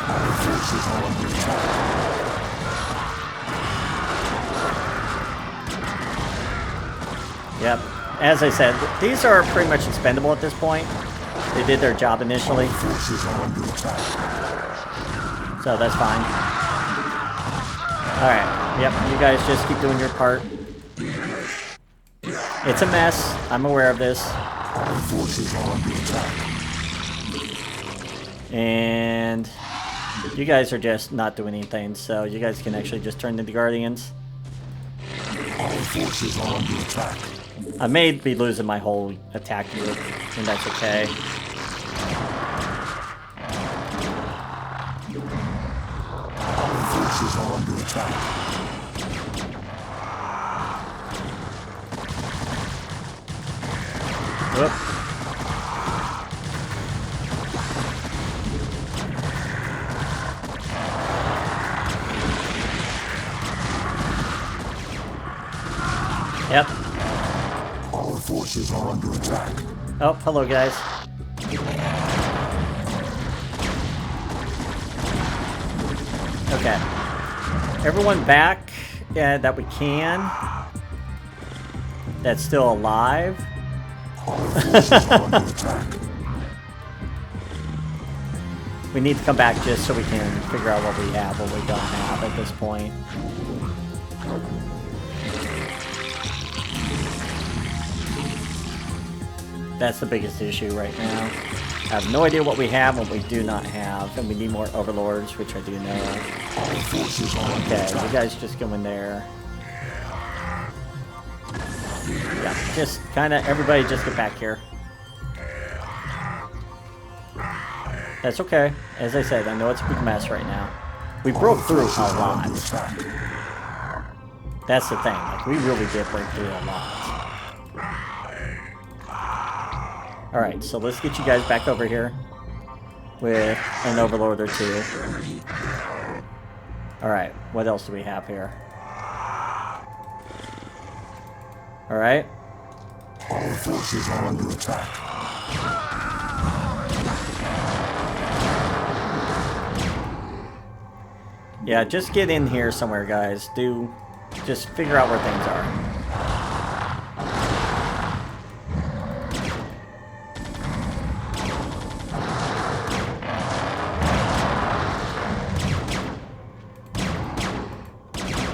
S6: Our forces are under attack.
S1: Yep. As I said, these are pretty much expendable at this point. They did their job initially.
S6: Our forces are under attack.
S1: So that's fine. Alright. Yep, you guys just keep doing your part. It's a mess. I'm aware of this.
S6: Our forces are under attack.
S1: And you guys are just not doing anything, so you guys can actually just turn into Guardians.
S6: Our forces are under attack.
S1: I may be losing my whole attack group, and that's okay.
S6: Our forces are under attack.
S1: Whoop. Yep.
S6: Our forces are under attack.
S1: Oh, hello guys. Okay. Everyone back that we can. That's still alive.
S6: Our forces are under attack.
S1: We need to come back just so we can figure out what we have, what we don't have at this point. That's the biggest issue right now. I have no idea what we have, what we do not have, and we need more Overlords, which I do know.
S6: Our forces are under
S1: Okay,
S6: attack.
S1: you guys just go in there. Yeah, just kind of, everybody just get back here. That's okay. As I said, I know it's a big mess right now. We broke through a lot. That's the thing, like, we really did break through a lot. Alright, so let's get you guys back over here with an Overlord or two. Alright, what else do we have here? Alright.
S6: Our forces are under attack.
S1: Yeah, just get in here somewhere, guys. Just figure out where things are.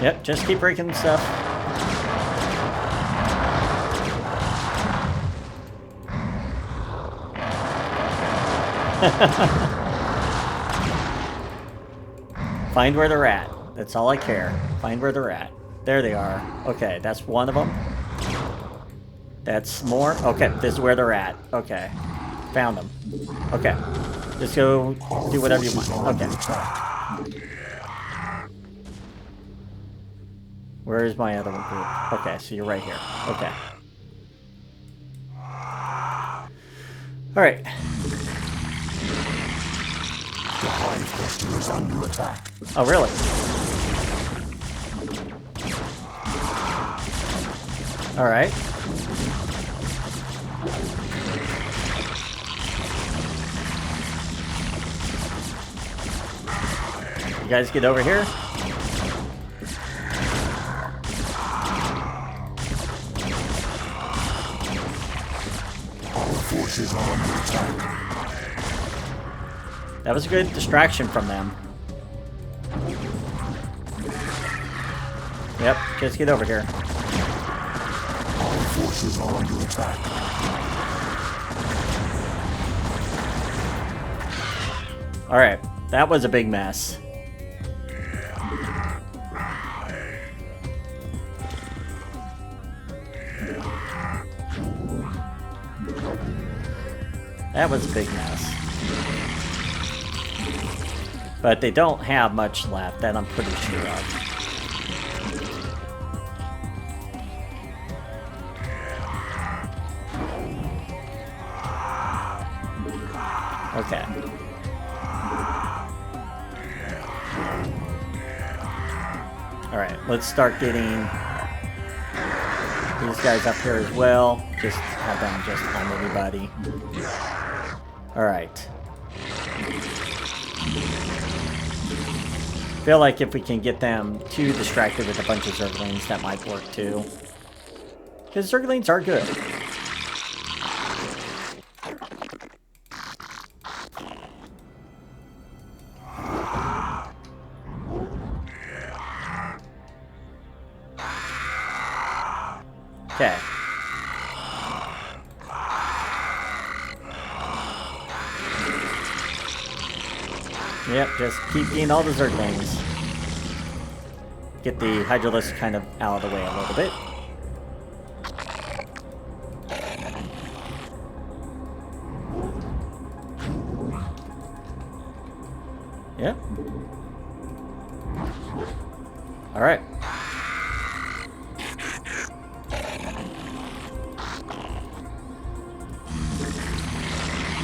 S1: Yep, just keep breaking stuff. Find where they're at. That's all I care. Find where they're at. There they are. Okay, that's one of them. That's more. Okay, this is where they're at. Okay. Found them. Okay. Just go do whatever you want. Okay. Where is my other one group? Okay, so you're right here. Okay. Alright.
S6: The hive cluster is under attack.
S1: Oh, really? Alright. You guys get over here.
S6: Our forces are under attack.
S1: That was a good distraction from them. Yep, just get over here.
S6: Our forces are under attack.
S1: Alright, that was a big mess. That was a big mess. But they don't have much left, that I'm pretty sure of. Alright, let's start getting these guys up here as well. Just have them just on everybody. Alright. Feel like if we can get them too distracted with a bunch of Zerglings, that might work too. Because Zerglings are good. Okay. Yep, just keep getting all the Zerglings. Get the Hydralisk kind of out of the way a little bit. Yep. Alright.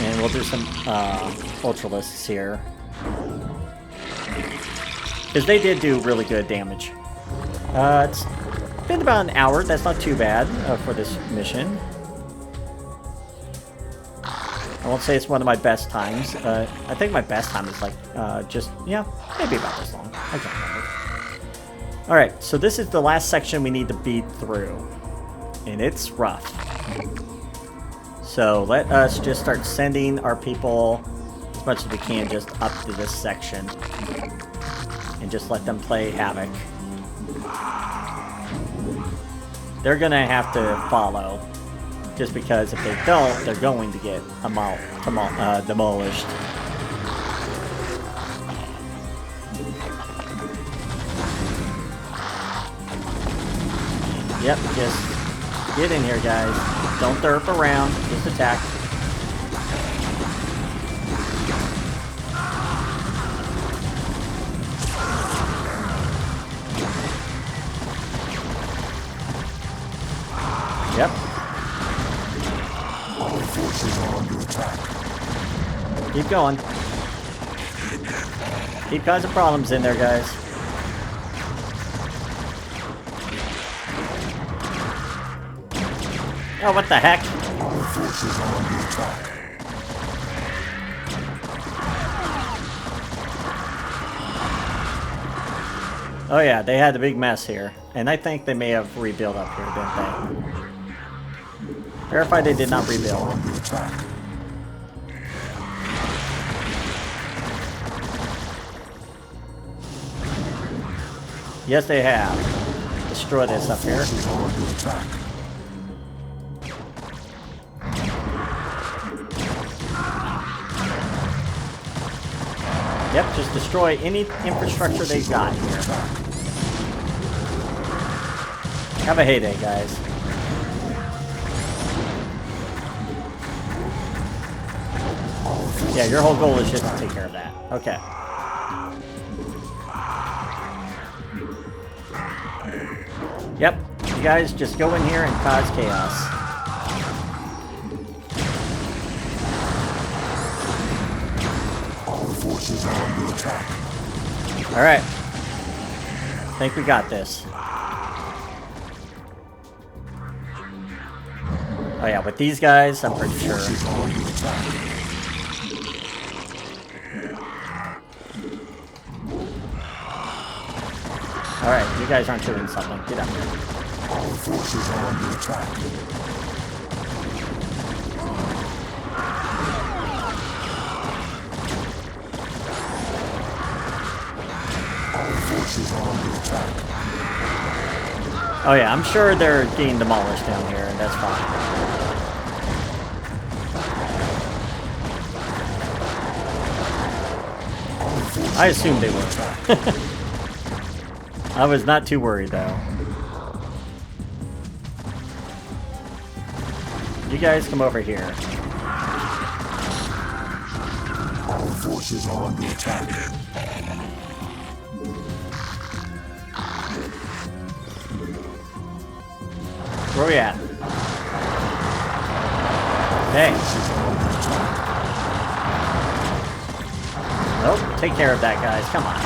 S1: And we'll do some Ultralisks here. Because they did do really good damage. It's been about an hour. That's not too bad for this mission. I won't say it's one of my best times. I think my best time is like just, yeah, maybe about this long. I can't remember. Alright, so this is the last section we need to beat through. And it's rough. So let us just start sending our people as much as we can just up to this section. And just let them play havoc. They're gonna have to follow. Just because if they don't, they're going to get demolished. Yep, just get in here, guys. Don't derp around, just attack. Yep.
S6: Our forces are under attack.
S1: Keep going. Keep causing problems in there, guys. Oh, what the heck?
S6: Our forces are under attack.
S1: Oh yeah, they had a big mess here. And I think they may have rebuilt up here, didn't they? Verify they did not rebuild. Yes, they have. Destroy this up here. Yep, just destroy any infrastructure they've got here. Have a heyday, guys. Yeah, your whole goal is just to take care of that. Okay. Yep, you guys just go in here and cause chaos.
S6: Our forces are under attack.
S1: Alright. I think we got this. Oh yeah, with these guys, I'm pretty sure. Alright, you guys aren't doing something. Get up here.
S6: Our forces are under attack. Our forces are under attack.
S1: Oh yeah, I'm sure they're getting demolished down here, and that's fine. I assumed they were. I was not too worried, though. You guys come over here.
S6: Our forces are under attack.
S1: Where are we at? Hey. Nope, take care of that, guys. Come on.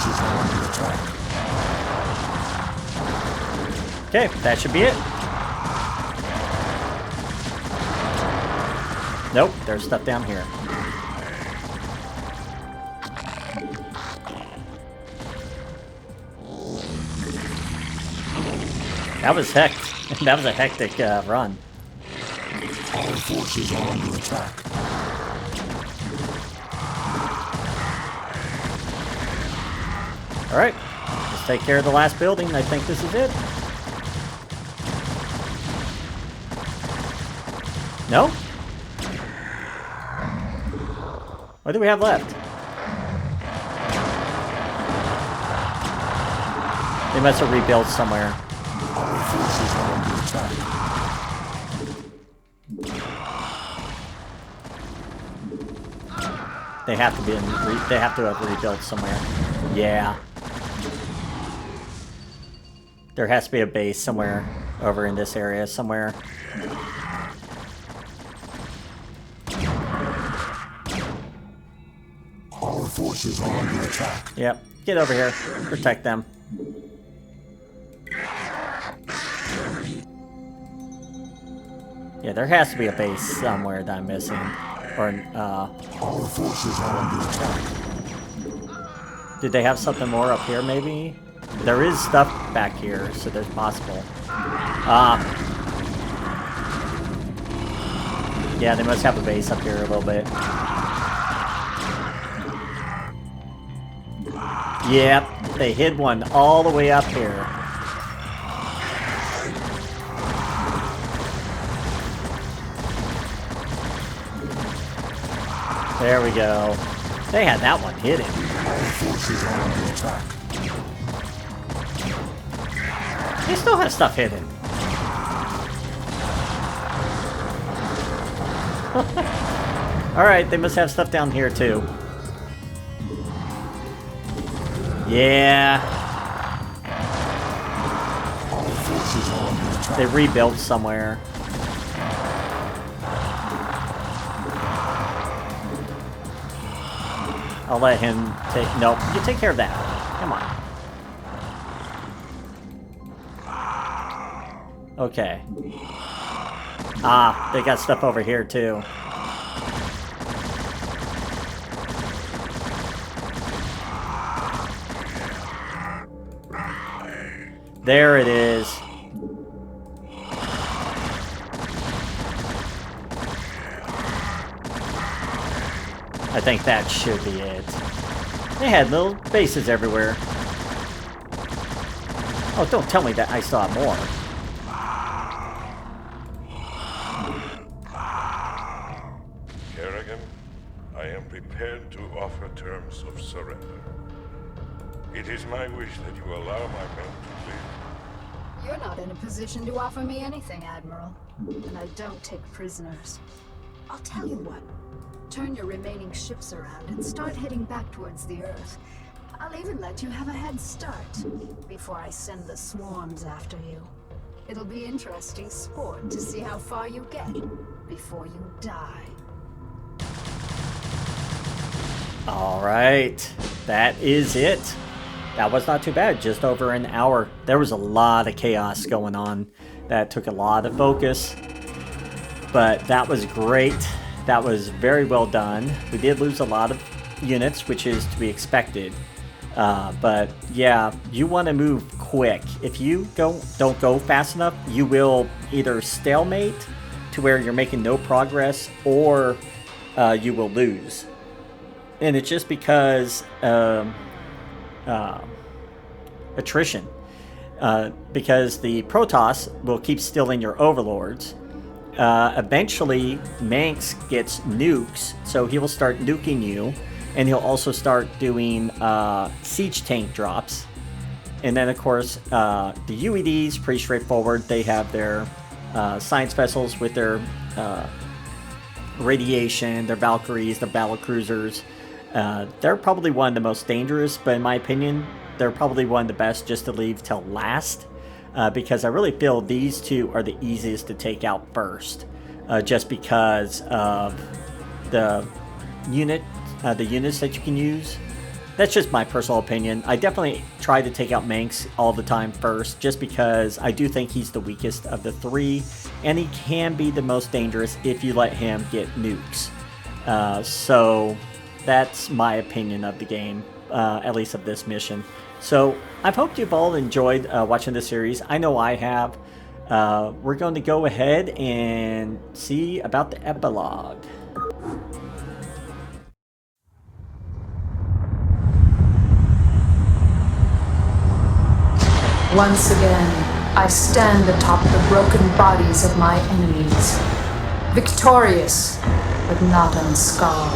S6: forces are under attack.
S1: Okay, that should be it. Nope, there's stuff down here. That was that was a hectic run.
S6: Our forces are under attack.
S1: All right, let's take care of the last building. I think this is it. No? What do we have left? They must have rebuilt somewhere.
S6: Our forces are under attack.
S1: They have to be they have to have rebuilt somewhere. Yeah. There has to be a base somewhere over in this area somewhere.
S6: Our forces are under attack.
S1: Yep. Get over here. Protect them. Yeah, there has to be a base somewhere that I'm missing. Or,
S6: Our forces are under attack.
S1: did they have something more up here, maybe? There is stuff back here, so there's possible. Yeah, they must have a base up here a little bit. Yep, they hid one all the way up here. There we go. They had that one hidden.
S6: Our forces are under attack.
S1: They still have stuff hidden. Alright, they must have stuff down here too. Yeah.
S6: Our forces are under attack.
S1: They rebuilt somewhere. I'll let him take... Nope, you take care of that. Come on. Okay. Ah, they got stuff over here too. There it is. I think that should be it. They had little bases everywhere. Oh, don't tell me that I saw more.
S5: Kerrigan, I am prepared to offer terms of surrender. It is my wish that you allow my men to live.
S2: You're not in a position to offer me anything, Admiral. And I don't take prisoners. I'll tell you what. Turn your remaining ships around and start heading back towards the Earth. I'll even let you have a head start before I send the swarms after you. It'll be interesting sport to see how far you get before you die.
S1: All right, that is it. That was not too bad, just over an hour. There was a lot of chaos going on. That took a lot of focus, but that was great. That was very well done. We did lose a lot of units, which is to be expected. But yeah, you want to move quick. If you don't go fast enough, you will either stalemate to where you're making no progress, or you will lose. And it's just because attrition. Because the Protoss will keep stealing your Overlords. Eventually, Mengsk gets nukes, so he will start nuking you, and he'll also start doing siege tank drops. And then, of course, the UEDs, pretty straightforward. They have their science vessels with their radiation, their Valkyries, their battlecruisers. They're probably one of the most dangerous, but in my opinion, they're probably one of the best just to leave till last. Because I really feel these two are the easiest to take out first, just because of the units that you can use. That's just my personal opinion. I definitely try to take out Mengsk all the time first, just because I do think he's the weakest of the three, and he can be the most dangerous if you let him get nukes. So that's my opinion of the game, at least of this mission. So I've hoped you've all enjoyed watching this series. I know I have. We're going to go ahead and see about the epilogue.
S2: Once again, I stand atop the broken bodies of my enemies, victorious, but not unscarred.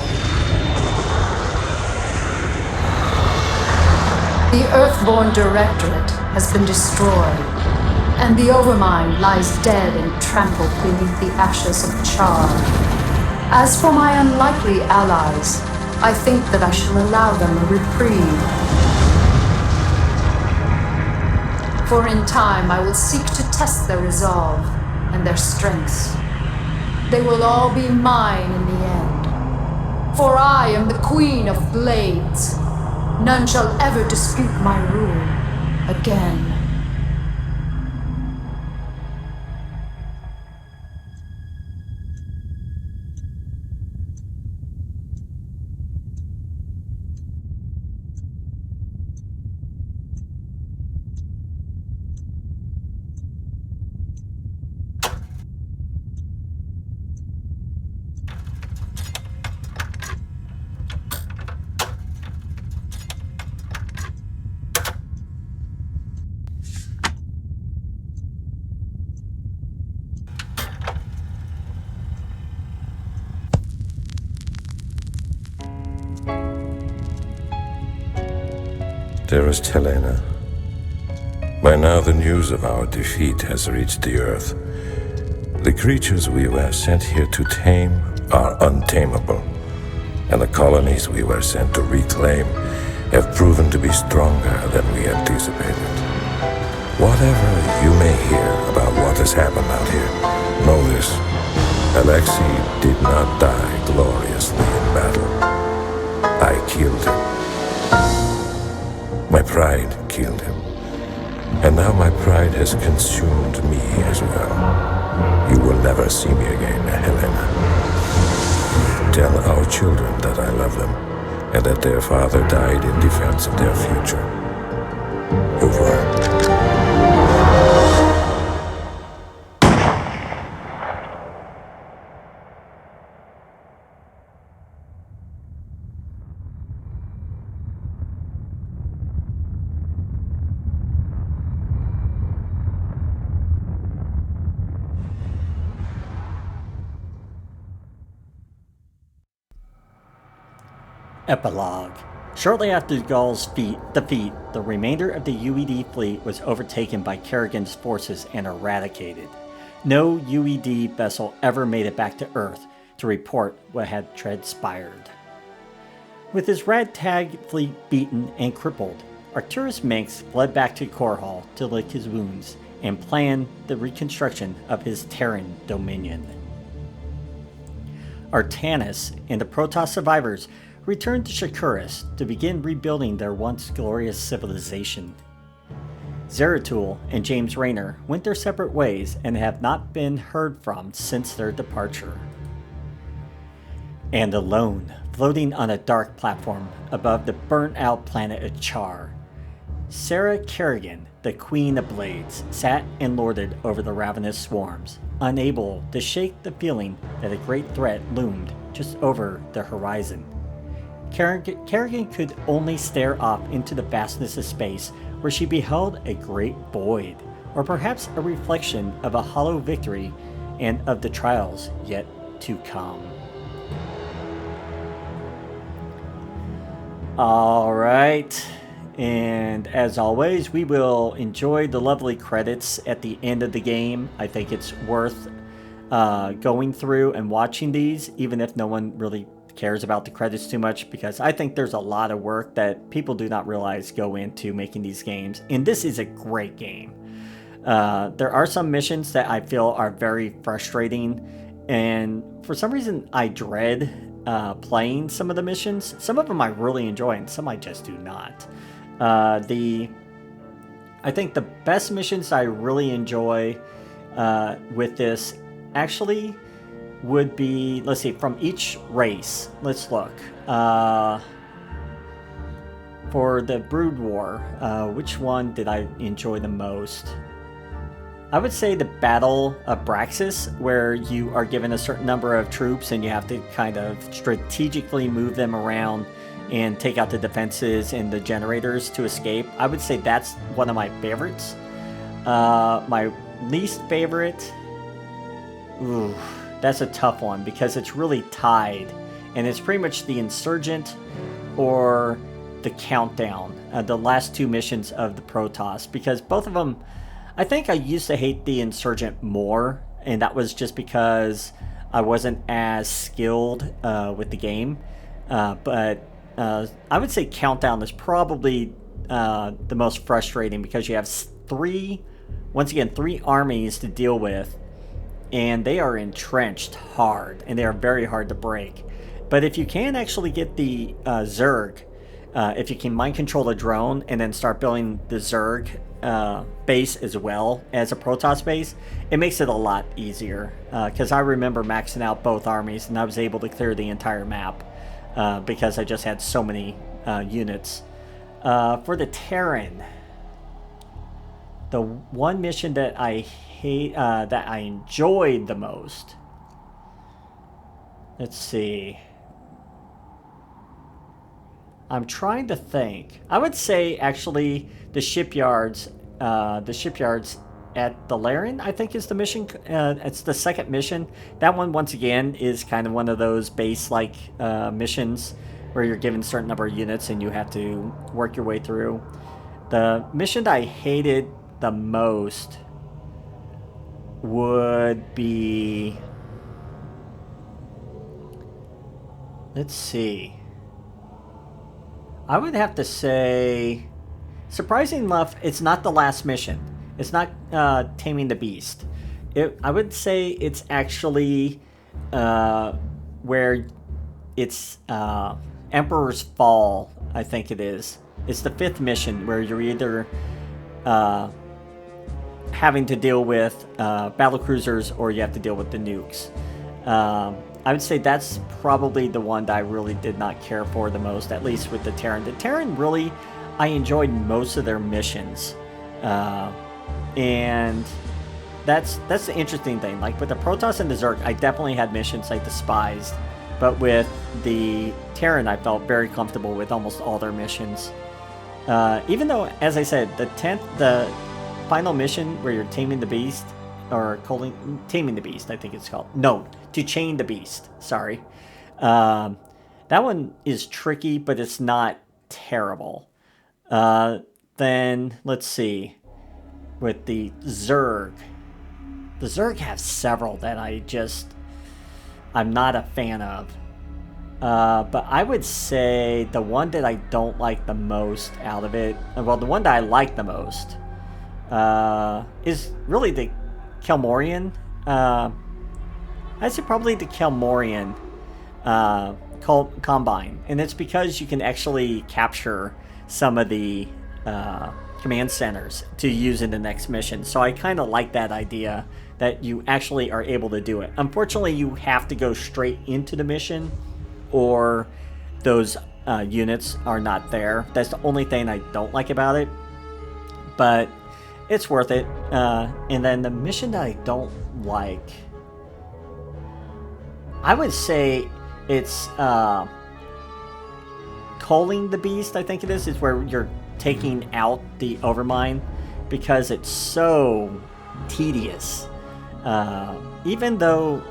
S2: The Earthborn Directorate has been destroyed, and the Overmind lies dead and trampled beneath the ashes of Char. As for my unlikely allies, I think that I shall allow them a reprieve. For in time I will seek to test their resolve and their strengths. They will all be mine in the end. For I am the Queen of Blades. None shall ever dispute my rule again.
S7: Dearest Helena, by now the news of our defeat has reached the Earth. The creatures we were sent here to tame are untamable, and the colonies we were sent to reclaim have proven to be stronger than we anticipated. Whatever you may hear about what has happened out here, know this: Alexei did not die gloriously in battle. I killed him. My pride killed him. And now my pride has consumed me as well. You will never see me again, Helena. Tell our children that I love them, and that their father died in defense of their future. Over.
S1: Epilogue. Shortly after Ghaul's defeat, the remainder of the UED fleet was overtaken by Kerrigan's forces and eradicated. No UED vessel ever made it back to Earth to report what had transpired. With his ragtag fleet beaten and crippled, Arcturus Mengsk fled back to Korhal to lick his wounds and plan the reconstruction of his Terran dominion. Artanis and the Protoss survivors returned to Shakuras to begin rebuilding their once glorious civilization. Zeratul and James Raynor went their separate ways and have not been heard from since their departure. And alone, floating on a dark platform above the burnt-out planet of Char, Sarah Kerrigan, the Queen of Blades, sat and lorded over the ravenous swarms, unable to shake the feeling that a great threat loomed just over the horizon. Kerrigan could only stare off into the vastness of space, where she beheld a great void, or perhaps a reflection of a hollow victory and of the trials yet to come. Alright, and as always, we will enjoy the lovely credits at the end of the game. I think it's worth going through and watching these, even if no one really cares about the credits too much, because I think there's a lot of work that people do not realize go into making these games, and this is a great game. There are some missions that I feel are very frustrating, and for some reason I dread playing some of the missions. Some of them I really enjoy, and some I just do not. I think the best missions I really enjoy with this actually would be, let's see, from each race. Let's look. For the Brood War, which one did I enjoy the most? I would say the Battle of Braxis, where you are given a certain number of troops and you have to kind of strategically move them around and take out the defenses and the generators to escape. I would say that's one of my favorites. My least favorite, ooh, that's a tough one because it's really tied. And it's pretty much the Insurgent or the Countdown, the last two missions of the Protoss, because both of them, I think I used to hate the Insurgent more, and that was just because I wasn't as skilled with the game. But I would say Countdown is probably the most frustrating because you have three armies to deal with, and they are entrenched hard, and they are very hard to break. But if you can actually get the Zerg, if you can mind control a drone and then start building the Zerg base as well as a Protoss base, it makes it a lot easier. Because I remember maxing out both armies and I was able to clear the entire map because I just had so many units. For the Terran, the one mission that I enjoyed the most, let's see. I'm trying to think. I would say actually the shipyards at the Laren, I think is the mission. It's the second mission. That one, once again, is kind of one of those base-like missions where you're given a certain number of units and you have to work your way through. The mission that I hated the most would be... Let's see. I would have to say, surprising enough, it's not the last mission. It's not Taming the Beast. I would say it's actually where it's Emperor's Fall, I think it is. It's the 5th mission where you're either having to deal with battlecruisers or you have to deal with the nukes. I would say that's probably the one that I really did not care for the most, at least with the Terran. The Terran, really, I enjoyed most of their missions. And that's the interesting thing. Like, with the Protoss and the Zerg, I definitely had missions I despised. But with the Terran, I felt very comfortable with almost all their missions. Even though, as I said, the final mission where you're taming the beast, or taming the beast, I think it's called. No, to chain the beast. Sorry. That one is tricky, but it's not terrible. Then, let's see. With the Zerg have several that I'm not a fan of. But I would say the one that I don't like the most out of it, well, the one that I like the most, is really the Kelmorian. I'd say probably the Kelmorian Combine. And it's because you can actually capture some of the command centers to use in the next mission. So I kind of like that idea that you actually are able to do it. Unfortunately, you have to go straight into the mission or those units are not there. That's the only thing I don't like about it. But it's worth it. And then the mission that I don't like, I would say it's Culling the Beast, I think it is where you're taking out the Overmind, because it's so tedious. Even though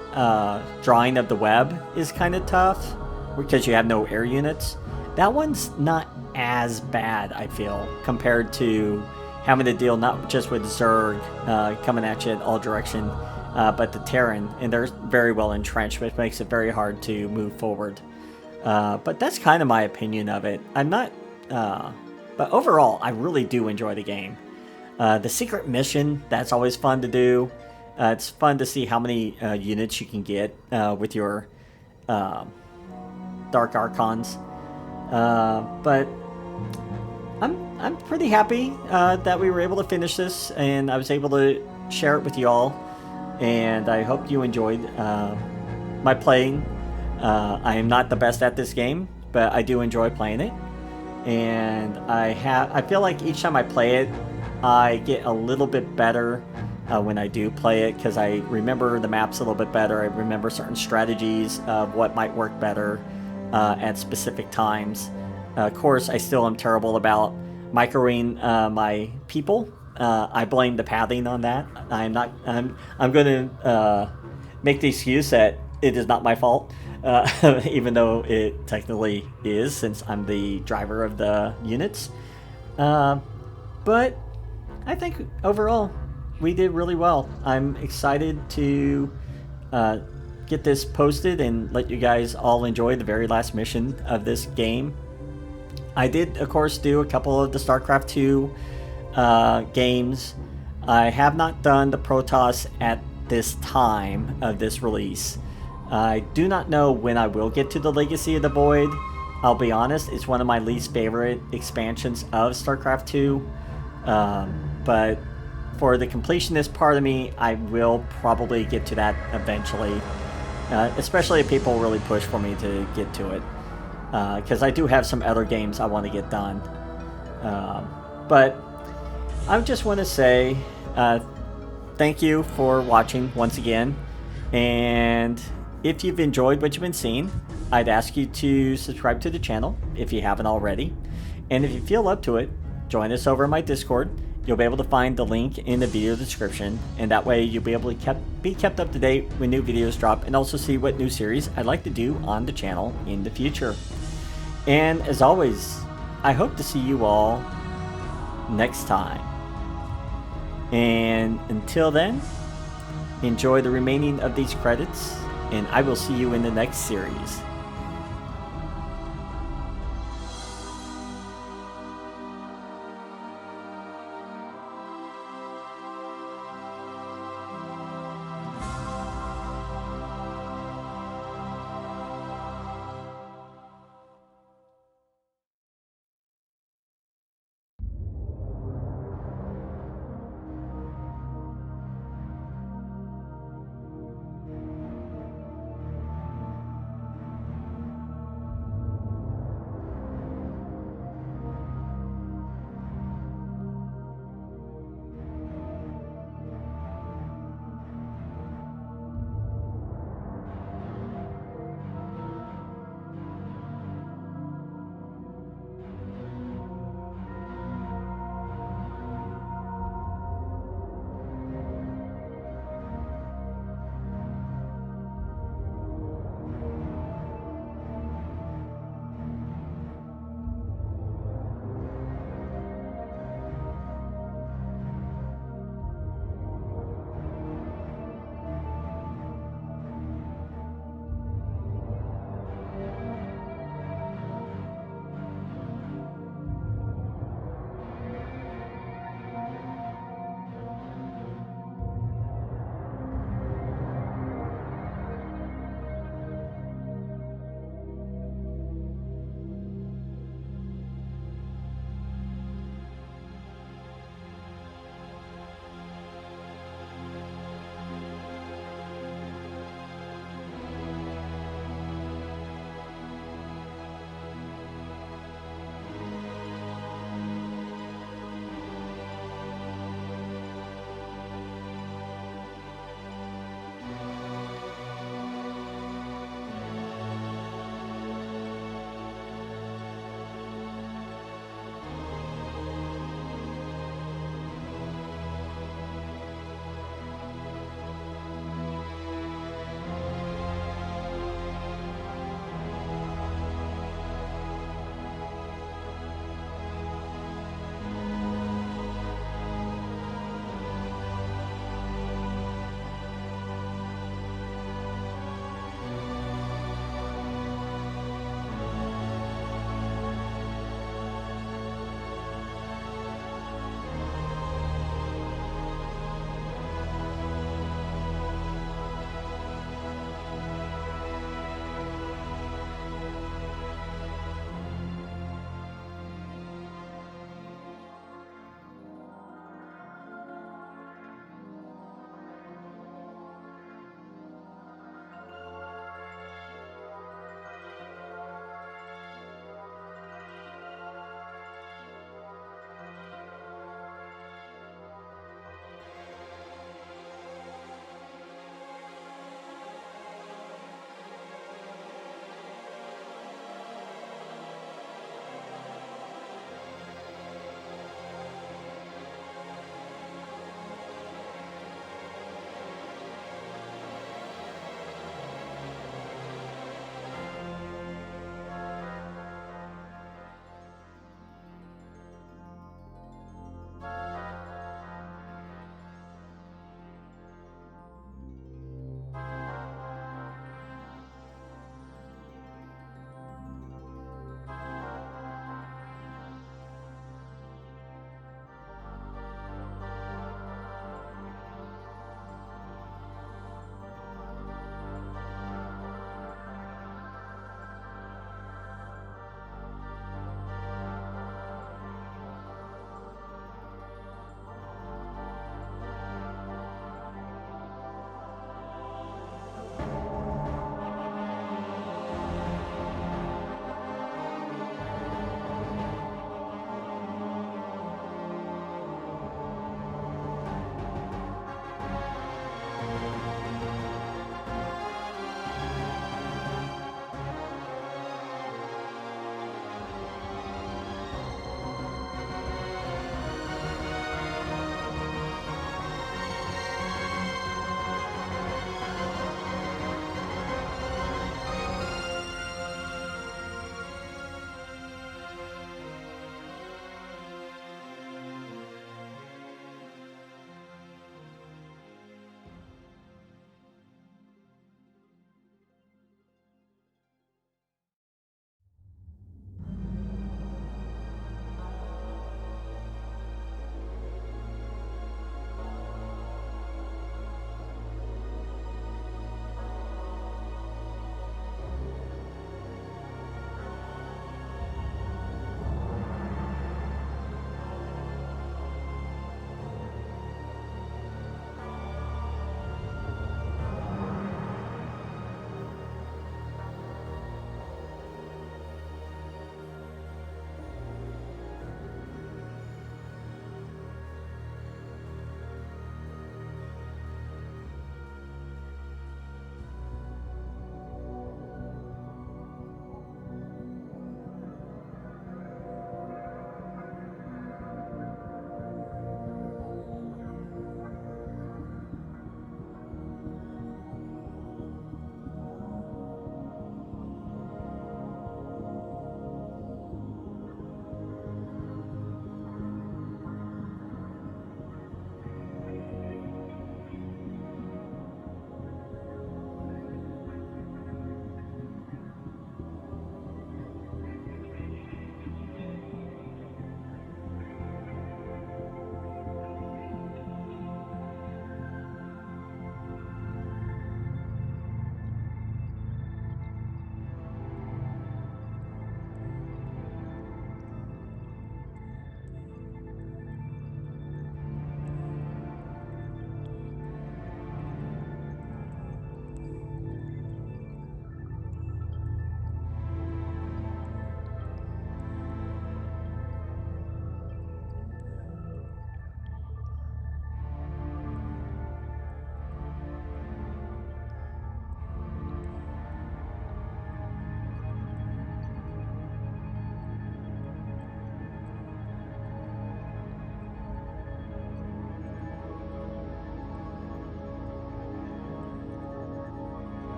S1: drawing of the web is kind of tough because you have no air units, that one's not as bad, I feel, compared to having to deal not just with Zerg coming at you in all direction, but the Terran, and they're very well entrenched, which makes it very hard to move forward. But that's kind of my opinion of it. I'm not... but overall, I really do enjoy the game. The secret mission, that's always fun to do. It's fun to see how many units you can get with your Dark Archons. But I'm pretty happy that we were able to finish this, and I was able to share it with you all. And I hope you enjoyed my playing. I am not the best at this game, but I do enjoy playing it. And I feel like each time I play it, I get a little bit better when I do play it, because I remember the maps a little bit better. I remember certain strategies of what might work better at specific times. Of course, I still am terrible about microing my people. I blame the pathing on that. I'm going to make the excuse that it is not my fault, even though it technically is, since I'm the driver of the units. But I think overall we did really well. I'm excited to get this posted and let you guys all enjoy the very last mission of this game. I did, of course, do a couple of the Starcraft 2 games. I have not done the Protoss at this time of this release. I do not know when I will get to the Legacy of the Void. I'll be honest, it's one of my least favorite expansions of Starcraft 2. But for the completionist part of me, I will probably get to that eventually. Especially if people really push for me to get to it. Because I do have some other games I want to get done. But I just want to say thank you for watching once again. And if you've enjoyed what you've been seeing, I'd ask you to subscribe to the channel if you haven't already. And if you feel up to it, join us over in my Discord. You'll be able to find the link in the video description, and that way you'll be able to be kept up to date when new videos drop, and also see what new series I'd like to do on the channel in the future. And as always, I hope to see you all next time. And until then, enjoy the remaining of these credits, and I will see you in the next series.